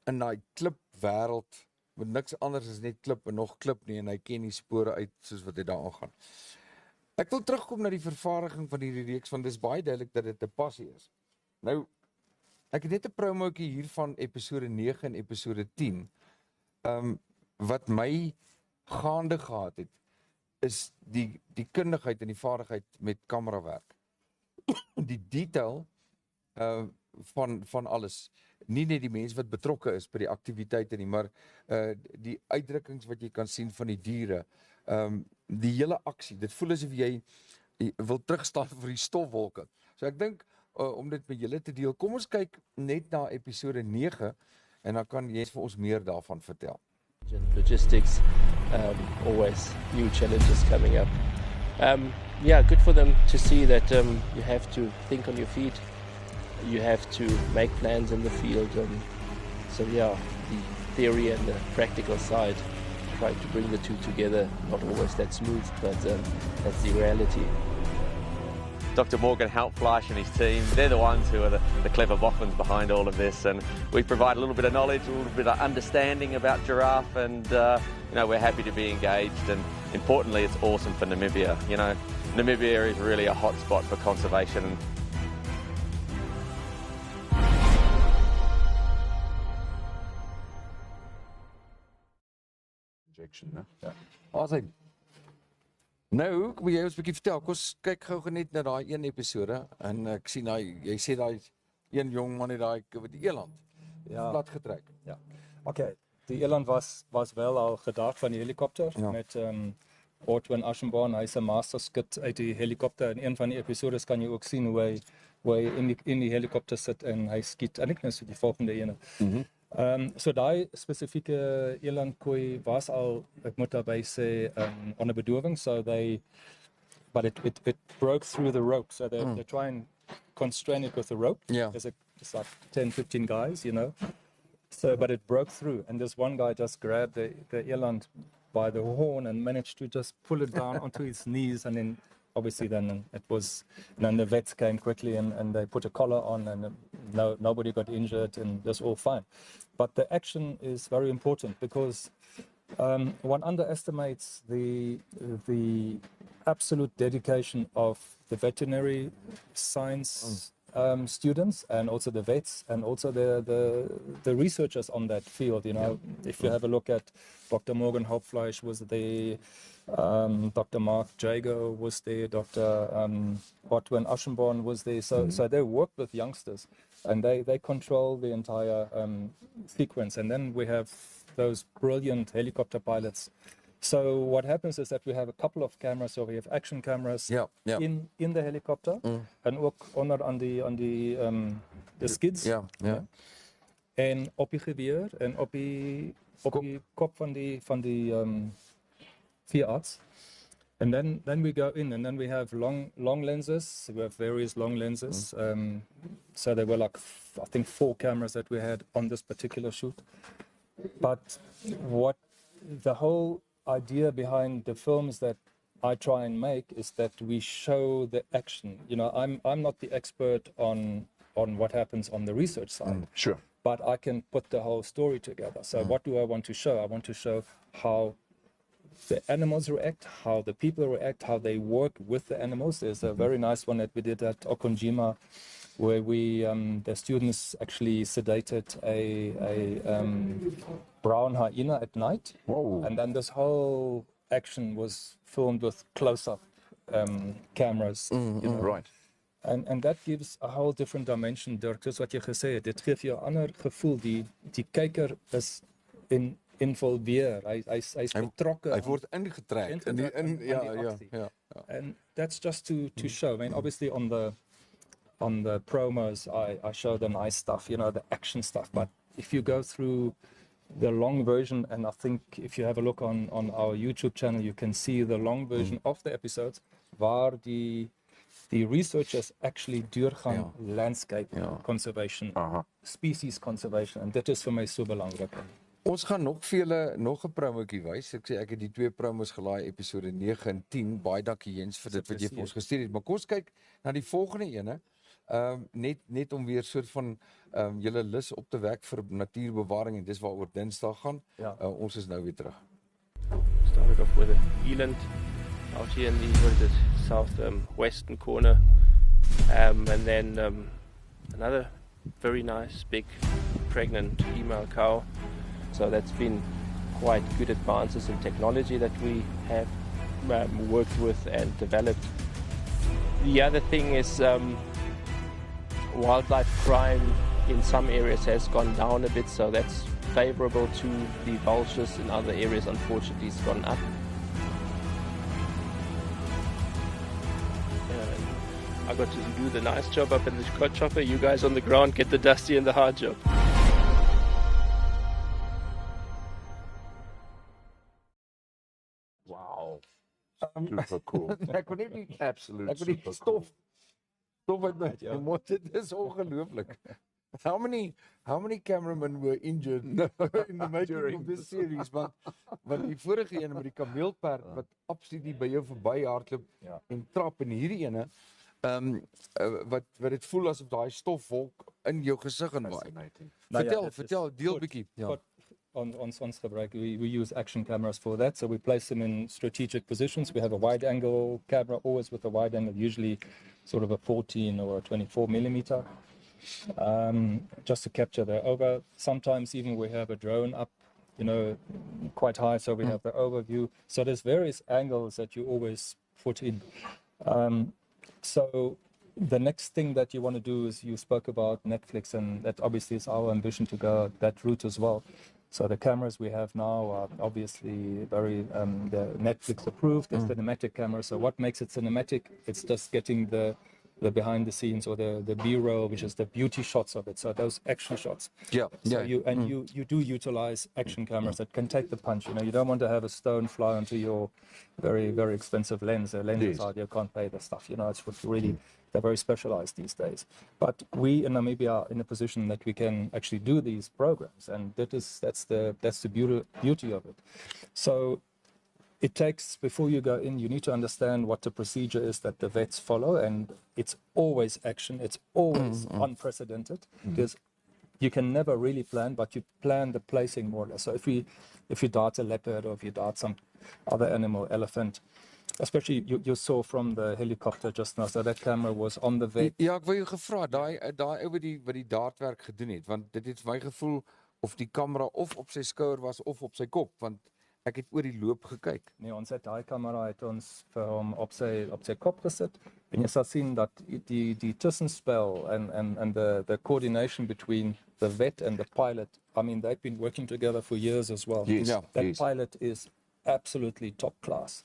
in daai klipwêreld met niks anders as net klip en nog klip nie en hy ken die spore uit soos wat hy daar aangaan. Ek wil terugkom na die vervaardiging van hierdie reeks want dis baie duidelik dat dit 'n passie is. Nou, ek het net 'n promotjie hier van episode 9 en episode 10. Wat my gaande gehad het, is die kundigheid en die vaardigheid met kamerawerk. Die detail van alles. Nie net die mense wat betrokke is by die aktiwiteite nie, maar die uitdrukkings wat jy kan sien van die diere. Die hele aksie, dit voel asof jy wil terugstaan vir die stofwolke. So ek dink, om dit met julle te deel, kom ons kyk net na episode 9, en dan kan jy vir ons meer daarvan vertel. Logistics, always new challenges coming up. Yeah, good for them to see that you have to think on your feet, you have to make plans in the field. So yeah, the theory and the practical side, try to bring the two together, not always that smooth, but that's the reality. Dr. Morgan Hauptfleisch and his team, they're the ones who are the clever boffins behind all of this, and we provide a little bit of knowledge, a little bit of understanding about giraffe, and we're happy to be engaged, and importantly it's awesome for Namibia. Namibia is really a hot spot for conservation. Injection, né? Ja. Awesome. Nou, kom jy ons 'n bietjie vertel. Kom ons kyk gou net na daai een episode en ek sien jy sê daai een jong man het daai die eland plat getrek. Ja. Okay. Die eland was wel al gedaag van die helikopter met Otto Aschenborn, hy's 'n master skit uit die helikopter. In een van die episodes kan jy ook sien hoe hy in die helikopter sit en hy skiet. En ek net so die volgende ene. So daai spesifieke elandkooi was al, ek moet daarby sê, onder bedowing, so but it broke through the rope, so they try and constrain it with the rope. Yeah. There's like 10, 15 guys, So, but it broke through, and this one guy just grabbed the eland by the horn and managed to just pull it down onto his knees, and then obviously then the vets came quickly and they put a collar on, and nobody got injured, and that's all fine. But the action is very important because one underestimates the absolute dedication of the veterinary science students, and also the vets, and also the researchers on that field. If you have a look at Dr. Morgan Hauptfleisch was there, Dr. Mark Jago was there, Dr. Otto Aschenborn was there. So they work with youngsters, and they control the entire sequence. And then we have those brilliant helicopter pilots. So what happens is that we have a couple of cameras. So we have action cameras in the helicopter, and ook onder on the skids. En op die geweer en op die kop van die veearts. And then we go in, and then we have long lenses. We have various long lenses. So there were like, I think, 4 cameras that we had on this particular shoot. But what the whole idea behind the film is that I try and make is that we show the action. You know, I'm not the expert on what happens on the research side. Sure. But I can put the whole story together. So what do I want to show? I want to show how the animals react, how the people react, how they work with the animals. There's a very nice one that we did at Okonjima, where the students actually sedated a brown hyena at night. Whoa. And then this whole action was filmed with close-up cameras. You know. Right. And that gives a whole different dimension, Dirk. Dis wat jy gesê het. Dit gee vir jou 'n ander gevoel. Die kyker is involveer. Hy's betrokke. Hy word ingetrek in die ja. And that's just to show. I mean, obviously on the promos, I show the nice stuff, you know, the action stuff. But if you go through the long version, and I think if you have a look on our YouTube channel, you can see the long version of the episodes, waar die researchers actually deurgaan landscape conservation, species conservation, en dit is vir my so belangrik. Ons gaan nog vir julle nog 'n promotjie wys. Ek sê ek het die 2 promos gelaai, episode 9 en 10. Baie dankie Jens vir dit wat jy vir ons gestuur het. Maar kom ons kyk na die volgende ene. Net om weer soort van julle lus op te wek vir natuurbewaring, en dis waaroor Dinsdag gaan. Ons is nou weer terug. Started off with an eland out here in the south western corner, and then another very nice big pregnant female cow. So that's been quite good advances in technology that we have worked with and developed. The other thing is wildlife crime in some areas has gone down a bit, so that's favorable to the vultures. In other areas, unfortunately, it's gone up. I got to do the nice job up in the cod chopper. You guys on the ground get the dusty and the hard job. Wow. Super cool. Ek wil net die Absolute die super stof uit my mond. Dit is ongelooflik. How many cameramen were injured in the making of this series? Want die vorige ene met die kameelperd wat absoluut nie by jou verby hardloop en trap, en hierdie ene wat dit voel asof daai stofwolk in jou gesig inwaai. Vertel, deel bietjie. Ja. Ons gebruik, we use action cameras for that, so we place them in strategic positions. We have a wide angle camera, always with a wide angle, usually sort of a 14 or a 24 millimeter, just to capture the over. Sometimes even we have a drone up, you know, quite high, so we have the overview. So there's various angles that you always put in. So the next thing that you want to do is, you spoke about Netflix, and that obviously is our ambition to go that route as well. So the cameras we have now are obviously very the Netflix approved, the cinematic camera. So what makes it cinematic? It's just getting the behind the scenes, or the B-roll, which is the beauty shots of it. So those action shots. You do utilize action cameras that can take the punch. You know, you don't want to have a stone fly onto your very, very expensive lens. The lenses are, you can't pay the stuff. You know, it's really, they're very specialized these days. But we in Namibia are in a position that we can actually do these programs, and that's the beauty of it. So it takes, before you go in, you need to understand what the procedure is that the vets follow, and it's always action. It's always unprecedented, because you can never really plan, but you plan the placing more or less. So if you dart a leopard, or if you dart some other animal, elephant, especially you saw from the helicopter just now, so that camera was on the vet. Ja, ek wou jou gevra, daai ou wat die daadwerk gedoen het, want dit het vir my gevoel of die kamera of op sy skouer was of op sy kop, want ek het oor die loop gekyk. Nee, ons het daai kamera het ons vir hom op sy kop gesit, en jy sal sien dat die tussenspel and the coordination between the vet and the pilot, I mean, they've been working together for years as well. Yes, that pilot is absolutely top class.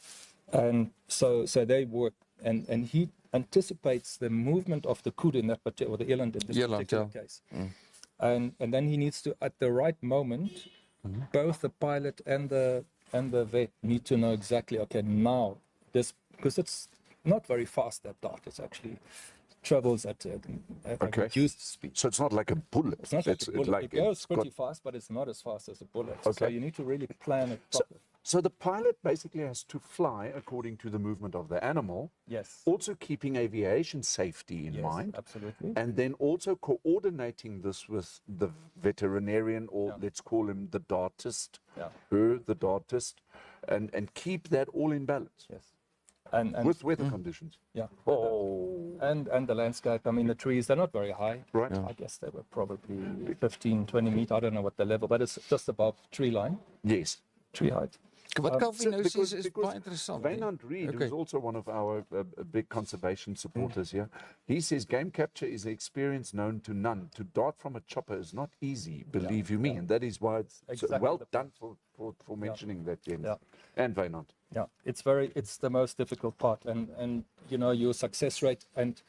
And so they work, and he anticipates the movement of the kudu in that particular, or the eland in this particular case. And then he needs to, at the right moment, both the pilot and the vet need to know exactly, okay, now this, because it's not very fast, that dart. It's actually travels at reduced speed. So it's not like a bullet. It's not like a bullet. It goes pretty fast, but it's not as fast as a bullet. Okay. So you need to really plan it properly. So the pilot basically has to fly according to the movement of the animal, Yes. also keeping aviation safety in mind, Absolutely. and then also coordinating this with the veterinarian, or let's call him the dartist, her, the dartist, and keep that all in balance. Yes. And with weather conditions. Yeah. Oh. And the landscape, I mean, the trees, they're not very high. Right. I guess they were probably 15, 20 meters. I don't know what the level, but it's just above tree line, Yes. tree height. Wat Kaufeee nou sê is because baie interessant. Wynand Reed, who's also one of our big conservation supporters here, he says game capture is an experience known to none. To dart from a chopper is not easy, believe you me, and that is why it's Exactly well done for mentioning that, Jens. Yeah. And Wynand. Yeah, it's the most difficult part, and you know, your success rate, and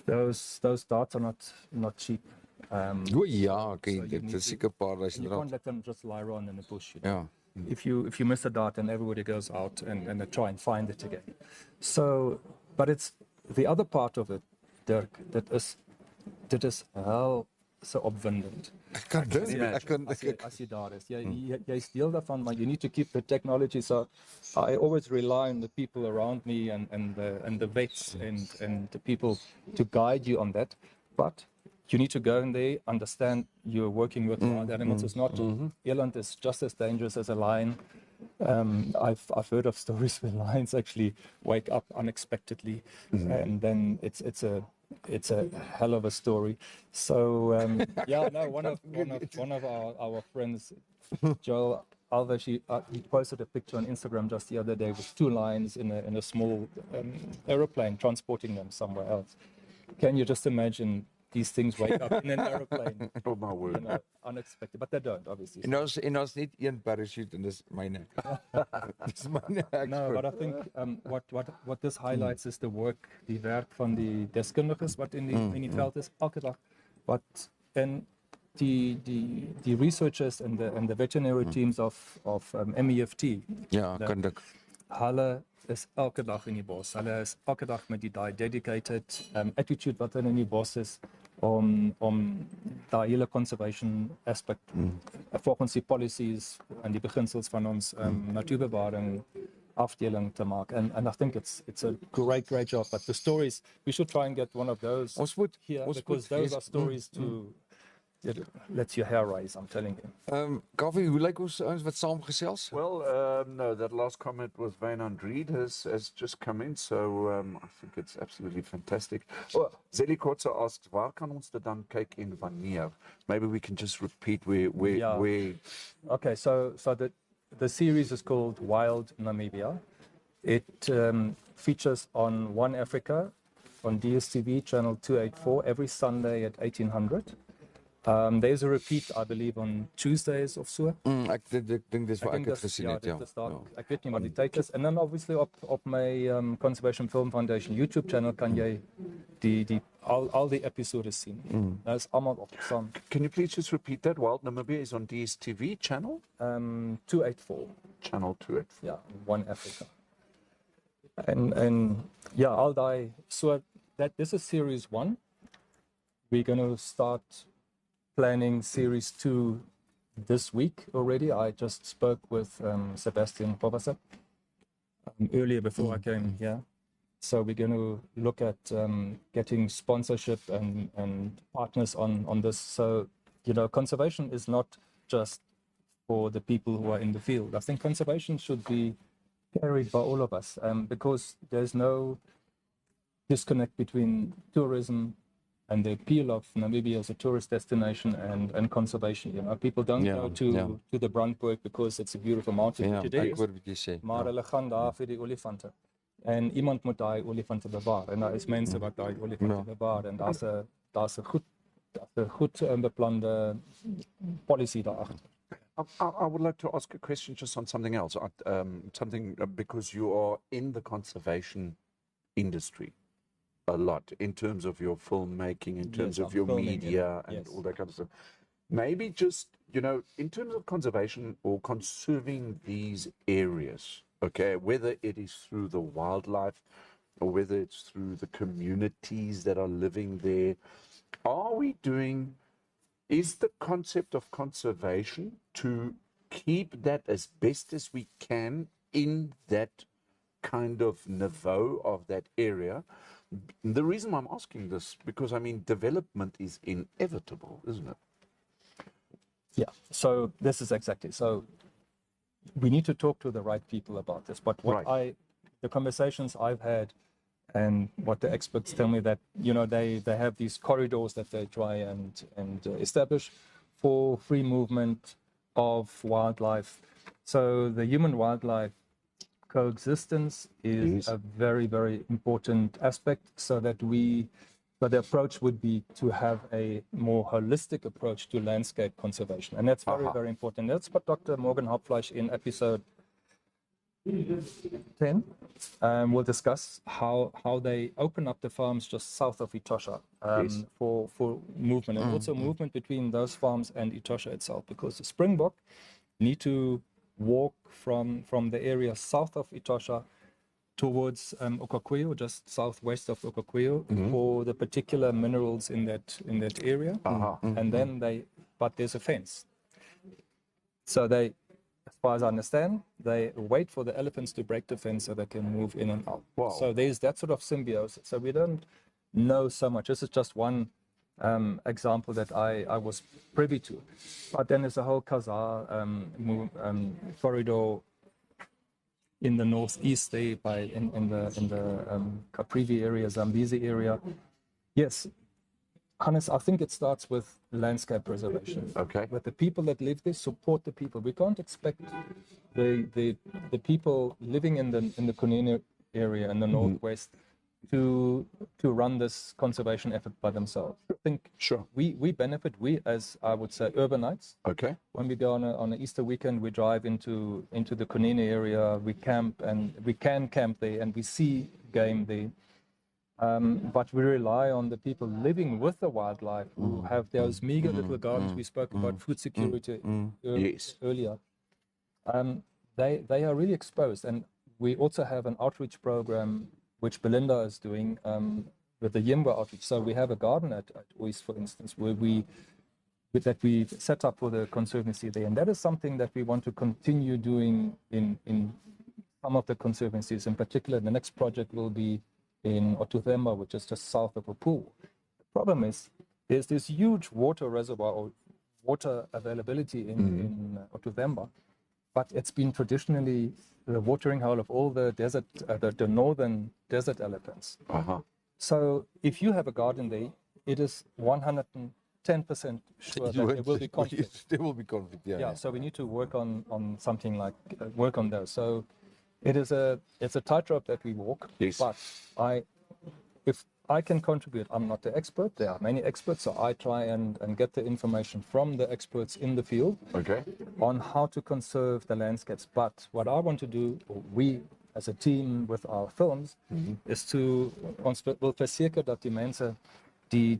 those darts are not cheap. O ja, ek so dit is seker 'n paar duisend you can't rand. let them just lie around in the bush. You know? Ja. If you miss a dart, and everybody goes out and they try and find it again. So, but it's the other part of it, Dirk, that is hel so opwindend. Ek kan dink, As jy daar is. Jy's deel daarvan, maar you need to keep the technology. So I always rely on the people around me and the vets and the people to guide you on that. But you need to go in there, understand you're working with wild animals. It's not, eland is just as dangerous as a lion. I've heard of stories where lions actually wake up unexpectedly, and then it's a hell of a story. So one of our friends, Joel Alves, he posted a picture on Instagram just the other day with 2 lions in a small aeroplane transporting them somewhere else. Can you just imagine? These things wake up in an aeroplane. Oh my word. You know, unexpected. But they don't, obviously. En ons net een parachute en dis myne. Dis myne. No, but I think what this highlights is the work, die werk van die deskundiges wat in die veld is elke dag. En die researchers and the veterinary teams of MEFT. Ja, kan ek. Hulle is elke dag in die bos. Hulle is elke dag met die dedicated attitude wat in die bos is om daai hele conservation aspect volgens die policies en die beginsels van ons natuurbewaring afdeling te maak. And I think it's a great job. But the stories, we should try and get one of those here, because those are stories to it lets your hair rise, I'm telling you. Kaufeee, hoe lyk ons wat saamgesels? Well, no, that last comment with Wynand Reed has just come in, so I think it's absolutely fantastic. Oh, Zeli Kotze asks, waar kan ons dit dan kyk en wanneer? Maybe we can just repeat where. Okay, so the series is called Wild Namibia. It features on One Africa on DSTV channel 284 every Sunday at 1800. There's a repeat, I believe, on Tuesdays of so. Ek dink dis wat ek het gesien het, ja. Ek weet nie wat die tyd is. En dan obviously op my Conservation Film Foundation YouTube channel kan jy al die episodes sien. Dit is almal op saam. Can you please just repeat that? Wild Namibia is on DSTV channel? 284. Channel 284. Yeah, One Africa. And yeah, all die. So this is series 1. We're going to start planning series 2 this week already. I just spoke with Sebastian Povasa earlier before I came here. So we're going to look at getting sponsorship and partners on this. So, you know, conservation is not just for the people who are in the field. I think conservation should be carried by all of us, because there's no disconnect between tourism and the appeal of Namibia as a tourist destination and conservation. You know, people don't go to the Brandberg because it's a beautiful mountain. Ek hoor wat jy sê. Maar hulle gaan daar vir die olifante. En iemand moet daai olifante bewaar. En daar is mense wat daai olifante bewaar. En daar's 'n goed beplande policy daar agter. I would like to ask a question just on something else. Because you are in the conservation industry a lot in terms of your filmmaking, in terms of your media and all that kind of stuff. Maybe just, you know, in terms of conservation or conserving these areas, okay, whether it is through the wildlife or whether it's through the communities that are living there, is the concept of conservation to keep that as best as we can in that kind of niveau of that area. The reason I'm asking this, because I mean, development is inevitable, isn't it? Yeah, so this is exactly, so we need to talk to the right people about this. But what the conversations I've had and what the experts tell me that, you know, they have these corridors that they try and establish for free movement of wildlife. So the human-wildlife coexistence is a very, very important aspect, so that but the approach would be to have a more holistic approach to landscape conservation. And that's very, very important. That's what Dr. Morgan Hauptfleisch in episode 10 will discuss, how they open up the farms just south of Etosha for movement, and also movement between those farms and Etosha itself, because the Springbok need to walk from the area south of Etosha towards Okokweyo, just southwest of Okokweyo, for the particular minerals in that area. And then but there's a fence. So they, as far as I understand, they wait for the elephants to break the fence so they can move in and out. Wow. So there's that sort of symbiosis. So we don't know so much. This is just one example that I was privy to. But then there's a whole Khazar corridor in the northeast there, in the Caprivi area, Zambezi area. Yes, Hannes, I think it starts with landscape preservation. Okay. With the people that live there, support the people. We can't expect the people living in the Kunene area in the northwest to run this conservation effort by themselves. I think we benefit, we as, I would say, urbanites. Okay. When we go on an Easter weekend, we drive into the Kunene area, we camp, and we can camp there, and we see game there. But we rely on the people living with the wildlife who have those meager little gardens. We spoke about food security earlier. They are really exposed, and we also have an outreach program which Belinda is doing with the Yimba outreach. So we have a garden at Ois, for instance, where we set up for the conservancy there, and that is something that we want to continue doing in some of the conservancies. In particular, the next project will be in Otuthemba, which is just south of Opuwo. The problem is there's this huge water reservoir or water availability in Otuthemba, but it's been traditionally the watering hole of all the desert, the northern desert elephants. So if you have a garden there, it is 110% sure that there will be conflict. There will be conflict, yeah. So we need to work on something like work on those. So it's a tightrope that we walk. Yes. But if I can contribute, I'm not the expert. There are many experts, so I try and get the information from the experts in the field on how to conserve the landscapes. But what I want to do, or we as a team with our films, is to ons wil verseker dat die mense die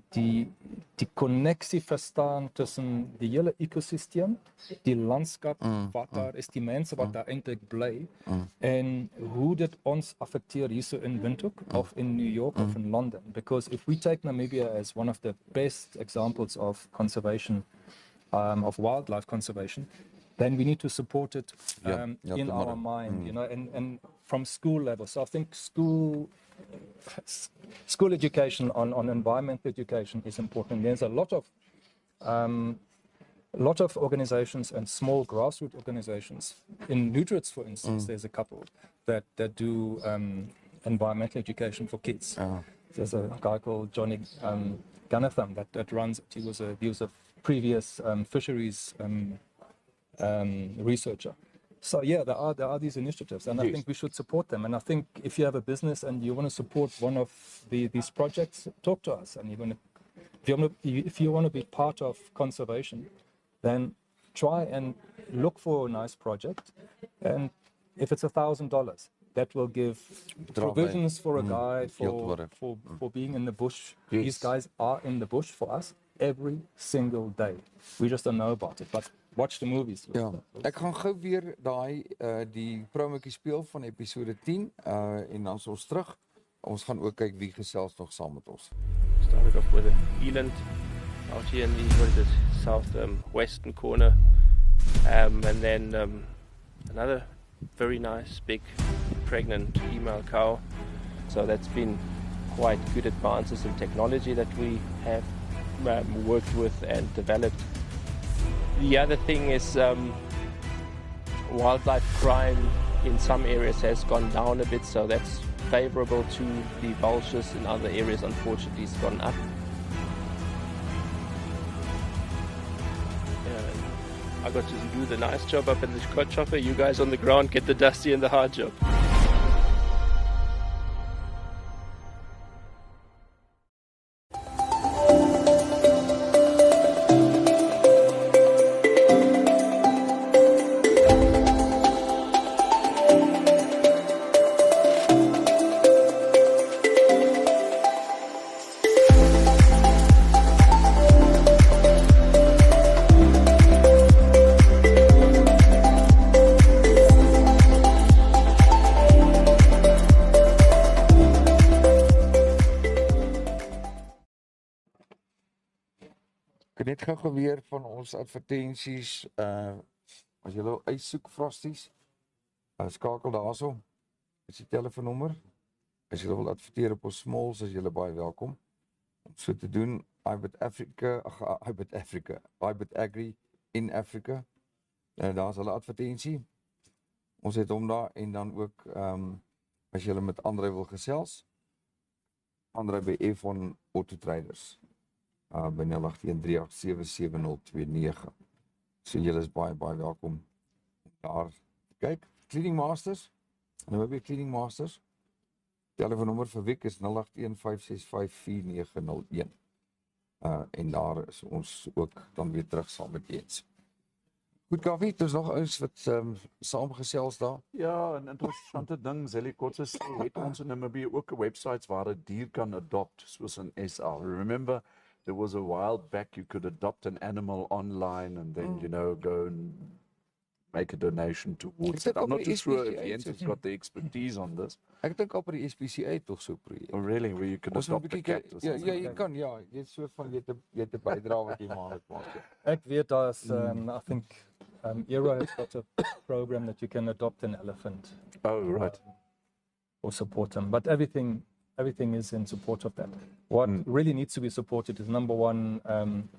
konneksie verstaan tussen die hele ekosisteem, die landskap wat daar is, die mense wat daar eintlik bly, en hoe dit ons affekteer hierso in Windhoek of in New York of in London. Because if we take Namibia as one of the best examples of conservation, of wildlife conservation, then we need to support it in our mind, you know, and from school level. So I think school education on environmental education is important. There's a lot of organizations and small grassroots organizations. In Nutritz, for instance, there's a couple that do environmental education for kids. There's a guy called Johnny Gunatham that runs it. He was a previous fisheries researcher. So yeah, there are these initiatives, and I think we should support them. And I think if you have a business and you want to support one of these projects, talk to us. And if you want to be part of conservation, then try and look for a nice project. And if it's $1,000, that will give provisions for a guide for being in the bush. Yes. These guys are in the bush for us every single day. We just don't know about it, but watch the movies. Ja, ek gaan gou weer die promotjie speel van episode 10 en dan is ons terug. Ons gaan ook kyk wie gesels nog saam met ons. Started off with an eland out here in the south western corner And then another very nice, big, pregnant female cow. So that's been quite good advances in technology that we have worked with and developed. The other thing is wildlife crime in some areas has gone down a bit, so that's favorable to the vultures. In other areas, unfortunately, it's gone up. I got to do the nice job up in the quad chopper. You guys on the ground get the dusty and the hard job. Ek het net gou weer van ons advertensies, as jy wil uitsoek Frosties, skakel daarso, is die telefoonnommer. As jy wil adverteer op ons smalls, is jy baie welkom om so te doen. iBid Agri in Africa, daar is hulle advertensie. Ons het hom daar, en dan ook, as jy met André wil gesels, André by F1 Auto Traders. By 0813877029. So julle is baie welkom daar. Kyk, Cleaning Masters, Namibia Cleaning Masters, telefoonnommer vir Wiek is 0815654901. En daar is ons ook dan weer terug saam met Jens. Goed, Kaufeee, het nog ons wat saamgesels daar? Ja, 'n interessante ding, Zelly Kotse sê, het ons in Namibia ook 'n website waar 'n dier kan adopt, soos in SA. Remember, there was a while back you could adopt an animal online and then, go and make a donation towards it. I'm not too sure if Jens has got the expertise on this. Ek dink al by die SPCA tog so projek. Oh, really? Where you could adopt a cat or something? Ja, jy kan, ja. Jy het so van, jy het 'n bydra wat jy maandeliks maak. Ek weet daar's, I think, Euro has got a program that you can adopt an elephant. Oh, right. Or support them. But everything is in support of that. What really needs to be supported is, number one,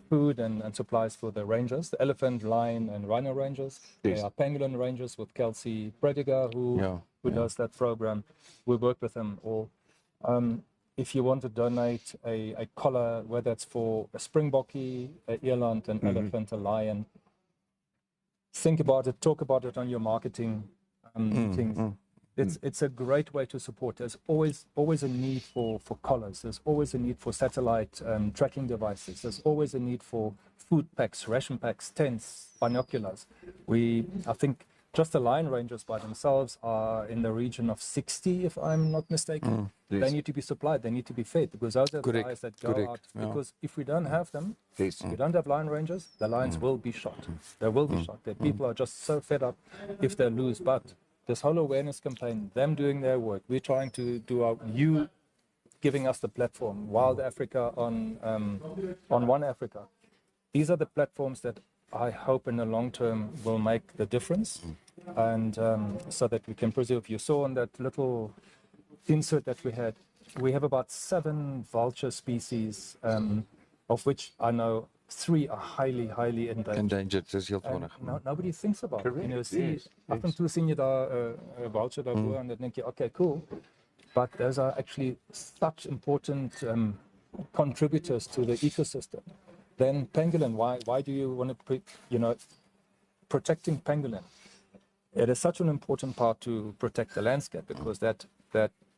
food and supplies for the rangers, the elephant, lion, and rhino rangers. Yes. There are pangolin rangers with Kelsey Prediger, who does that program. We work with them all. If you want to donate a collar, whether it's for a springbokkie, a eland, an elephant, a lion, think about it, talk about it on your marketing meetings. It's a great way to support. There's always a need for collars. There's always a need for satellite tracking devices. There's always a need for food packs, ration packs, tents, binoculars. I think just the lion rangers by themselves are in the region of 60, if I'm not mistaken. Yes. They need to be supplied. They need to be fed, because those are the guys that go out. Because if we don't have them, if we don't have lion rangers, the lions will be shot. They will be shot. The people are just so fed up if they lose. But this whole awareness campaign, them doing their work, we're trying to do you giving us the platform, Wild Africa on One Africa. These are the platforms that I hope in the long term will make the difference, and so that we can preserve. You saw on that little insert that we have about 7 vulture species, of which I know 3 are highly endangered. Dis heeltemal. Nobody thinks about it. Yes. Af en toe sien jy daar 'n vulture daarbo en dan dink jy, okay, cool. But those are actually such important contributors to the ecosystem. Then pangolin, why do you want to protecting pangolin? It is such an important part to protect the landscape, because that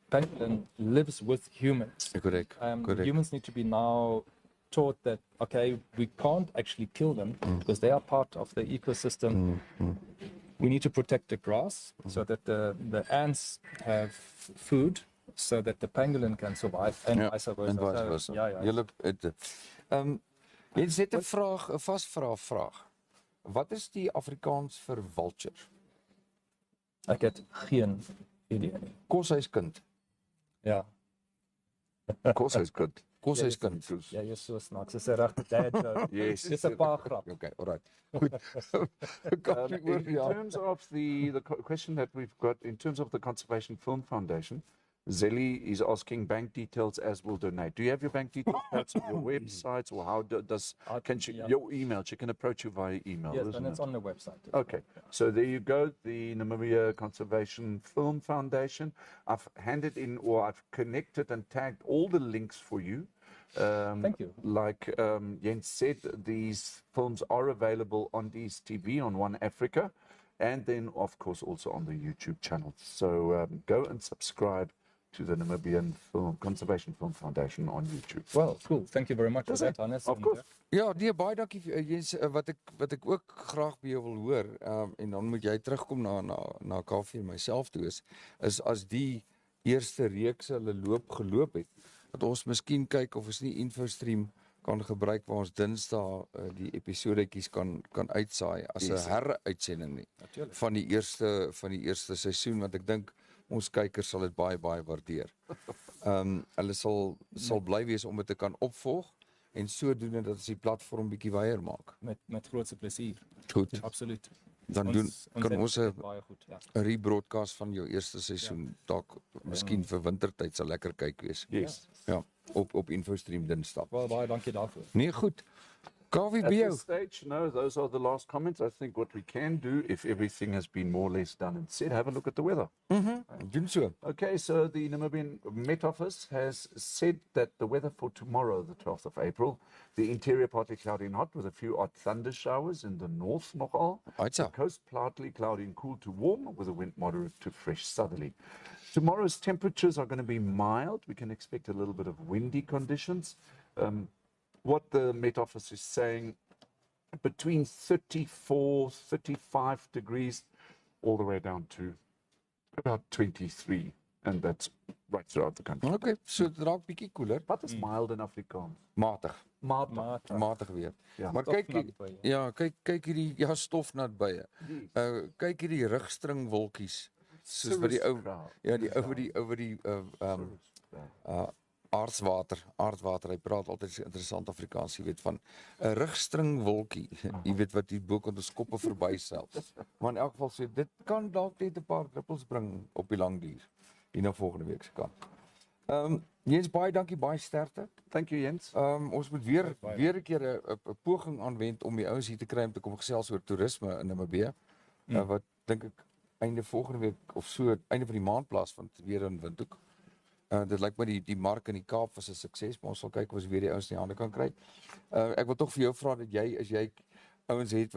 pangolin lives with humans. Correct. Humans need to be now taught that, okay, we can't actually kill them because they are part of the ecosystem. We need to protect the grass so that the ants have food, so that the pangolin can survive, and vice versa. Julle Jens het 'n vraag, 'n vasvraag. Wat is die Afrikaans vir vulture? Ek het geen idee nie. Koshuiskind. Ja. Koshuiskind. Koshuiskind. Ja, jy's so snaaks. Dis 'n regte dad joke. Yes. Dis 'n paar grap. Okay, alright. Goed. Kaffie oor In ja. terms of the question that we've got, in terms of the Conservation Film Foundation, Zelly is asking bank details as we'll donate. Do you have your bank details? That's on your websites, or how your email? She can approach you via email. Yes, isn't and it's it? on the website. Okay, so there you go, the Namibia Conservation Film Foundation. I've handed in, or I've connected and tagged all the links for you. Thank you. Like Jens said, these films are available on DSTV on One Africa, and then, of course, also on the YouTube channel. So go and subscribe to the Namibian Conservation Film Foundation on YouTube. Well, cool. Thank you very much for that, Hannes. Of course. Ja, nee, baie dankie Jens. Wat ek ook graag by jou wil hoor, en dan moet jy terugkom na Kaufeee en myself toe is as die eerste reeks hulle geloop het, dat ons miskien kyk of ons nie InfoStream kan gebruik waar ons Dinsdae die episodetjies kan uitsaai as 'n heruitsending nie van die eerste seisoen, want ek dink ons kykers sal dit baie waardeer. Hulle sal bly wees om dit te kan opvolg en sodoende dat ons die platform bietjie wyer maak. Met grootste plesier. Goed. Absoluut. Dan kan ons 'n baie goed, ja. rebroadcast van jou eerste seisoen dalk miskien vir wintertyd sal lekker kyk wees. Yes. Ja, op InfoStream Dinsdag. Wel, baie dankie daarvoor. Nee, goed. Kaufeee At by jou. this stage, no, those are the last comments. I think what we can do, if everything has been more or less done and said, have a look at the weather. Doen so. Okay, so the Namibian Met Office has said that the weather for tomorrow, the 12th of April, the interior partly cloudy and hot with a few odd thunder showers in the north, nogal. Uitsa. The coast partly cloudy and cool to warm with a wind moderate to fresh southerly. Tomorrow's temperatures are going to be mild. We can expect a little bit of windy conditions. What the Met Office is saying, between 34, 35 degrees, all the way down to about 23, and that's right throughout the country. Okay, so dit raak bietjie koeler. Wat is mild in Afrikaans? Matig. Matig. Weer. Ja. Maar kyk hierdie stofnat bye. Kyk hierdie rugstringwolkies soos by die ou die aardwater. Hy praat altyd so interessant Afrikaans, jy weet, van 'n rugstringwolkie, jy weet wat hier bo kan ons koppe verby selfs. Maar in elk geval sê dit kan dalk net 'n paar druppels bring op die lang duur hier na volgende week se kant. Jens, baie dankie, baie sterkte. Thank you, Jens. Ons moet weer 'n keer 'n poging aanwend om die ouens hier te kry om te kom gesels oor toerisme in Namibië. Wat dink ek einde volgende week of so, einde van die maand plaasvind weer in Windhoek. Dit lyk my die mark in die Kaap was 'n sukses, maar ons sal kyk of ons weer die ouens in die hande kan kry. Ek wil tog vir jou vra dat jy ouens het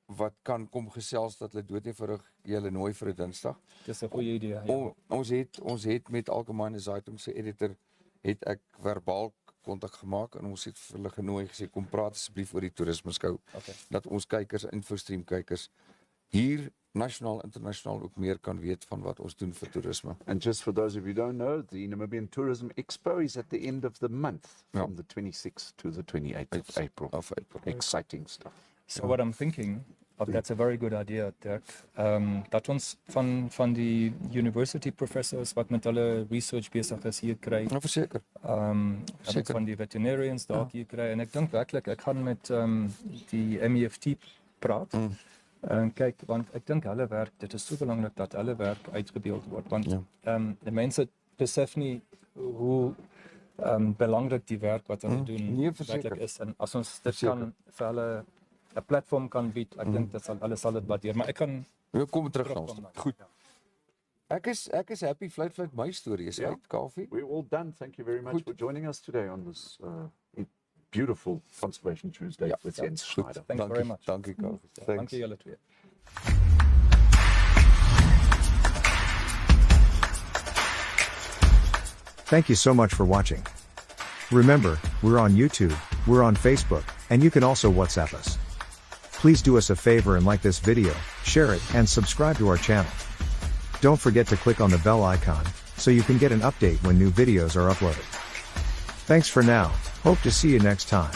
wat kan kom gesels dat hulle doodeenvoudig julle nooi vir 'n Dinsdag. Dis 'n goeie idee. Ja. Ons het met Algemene Zeitung se editor het ek verbaal kontak gemaak en ons het vir hulle genooi gesê kom praat asseblief oor die toerisme skou. Okay. Dat ons kykers, InfoStream kykers hier nasionaal, internasionaal ook meer kan weet van wat ons doen vir toerisme. And just for those of you who don't know, the Namibian Tourism Expo is at the end of the month, from the 26th to the 28th of April. Exciting stuff. So what I'm thinking, that's a very good idea, Dirk. Dat ons van die university professors wat met hulle research besig is hier kry. Nou verseker. Van die veterinarians daar hier kry. En ek dink werklik ek gaan met die MEFT praat. En kyk, want ek dink hulle werk, dit is so belangrik dat hulle werk uitgebeeld word, want die mense besef nie hoe belangrik die werk wat hulle doen werklik is, en as ons dit kan vir hulle 'n platform kan bied, ek dink dat hulle sal dit waardeer, maar ek kan kom terug na ons. Goed. Ek is happy, fluit my storie is uit, Kaufeee. We're all done. Thank you very much for joining us today on this beautiful Conservation Tuesday with Jens Schneider. Thanks very much. Dankie, Kaufeee. Dankie julle twee. Thank you so much for watching. Remember, we're on YouTube, we're on Facebook, and you can also WhatsApp us. Please do us a favor and like this video, share it, and subscribe to our channel. Don't forget to click on the bell icon, so you can get an update when new videos are uploaded. Thanks for now, hope to see you next time.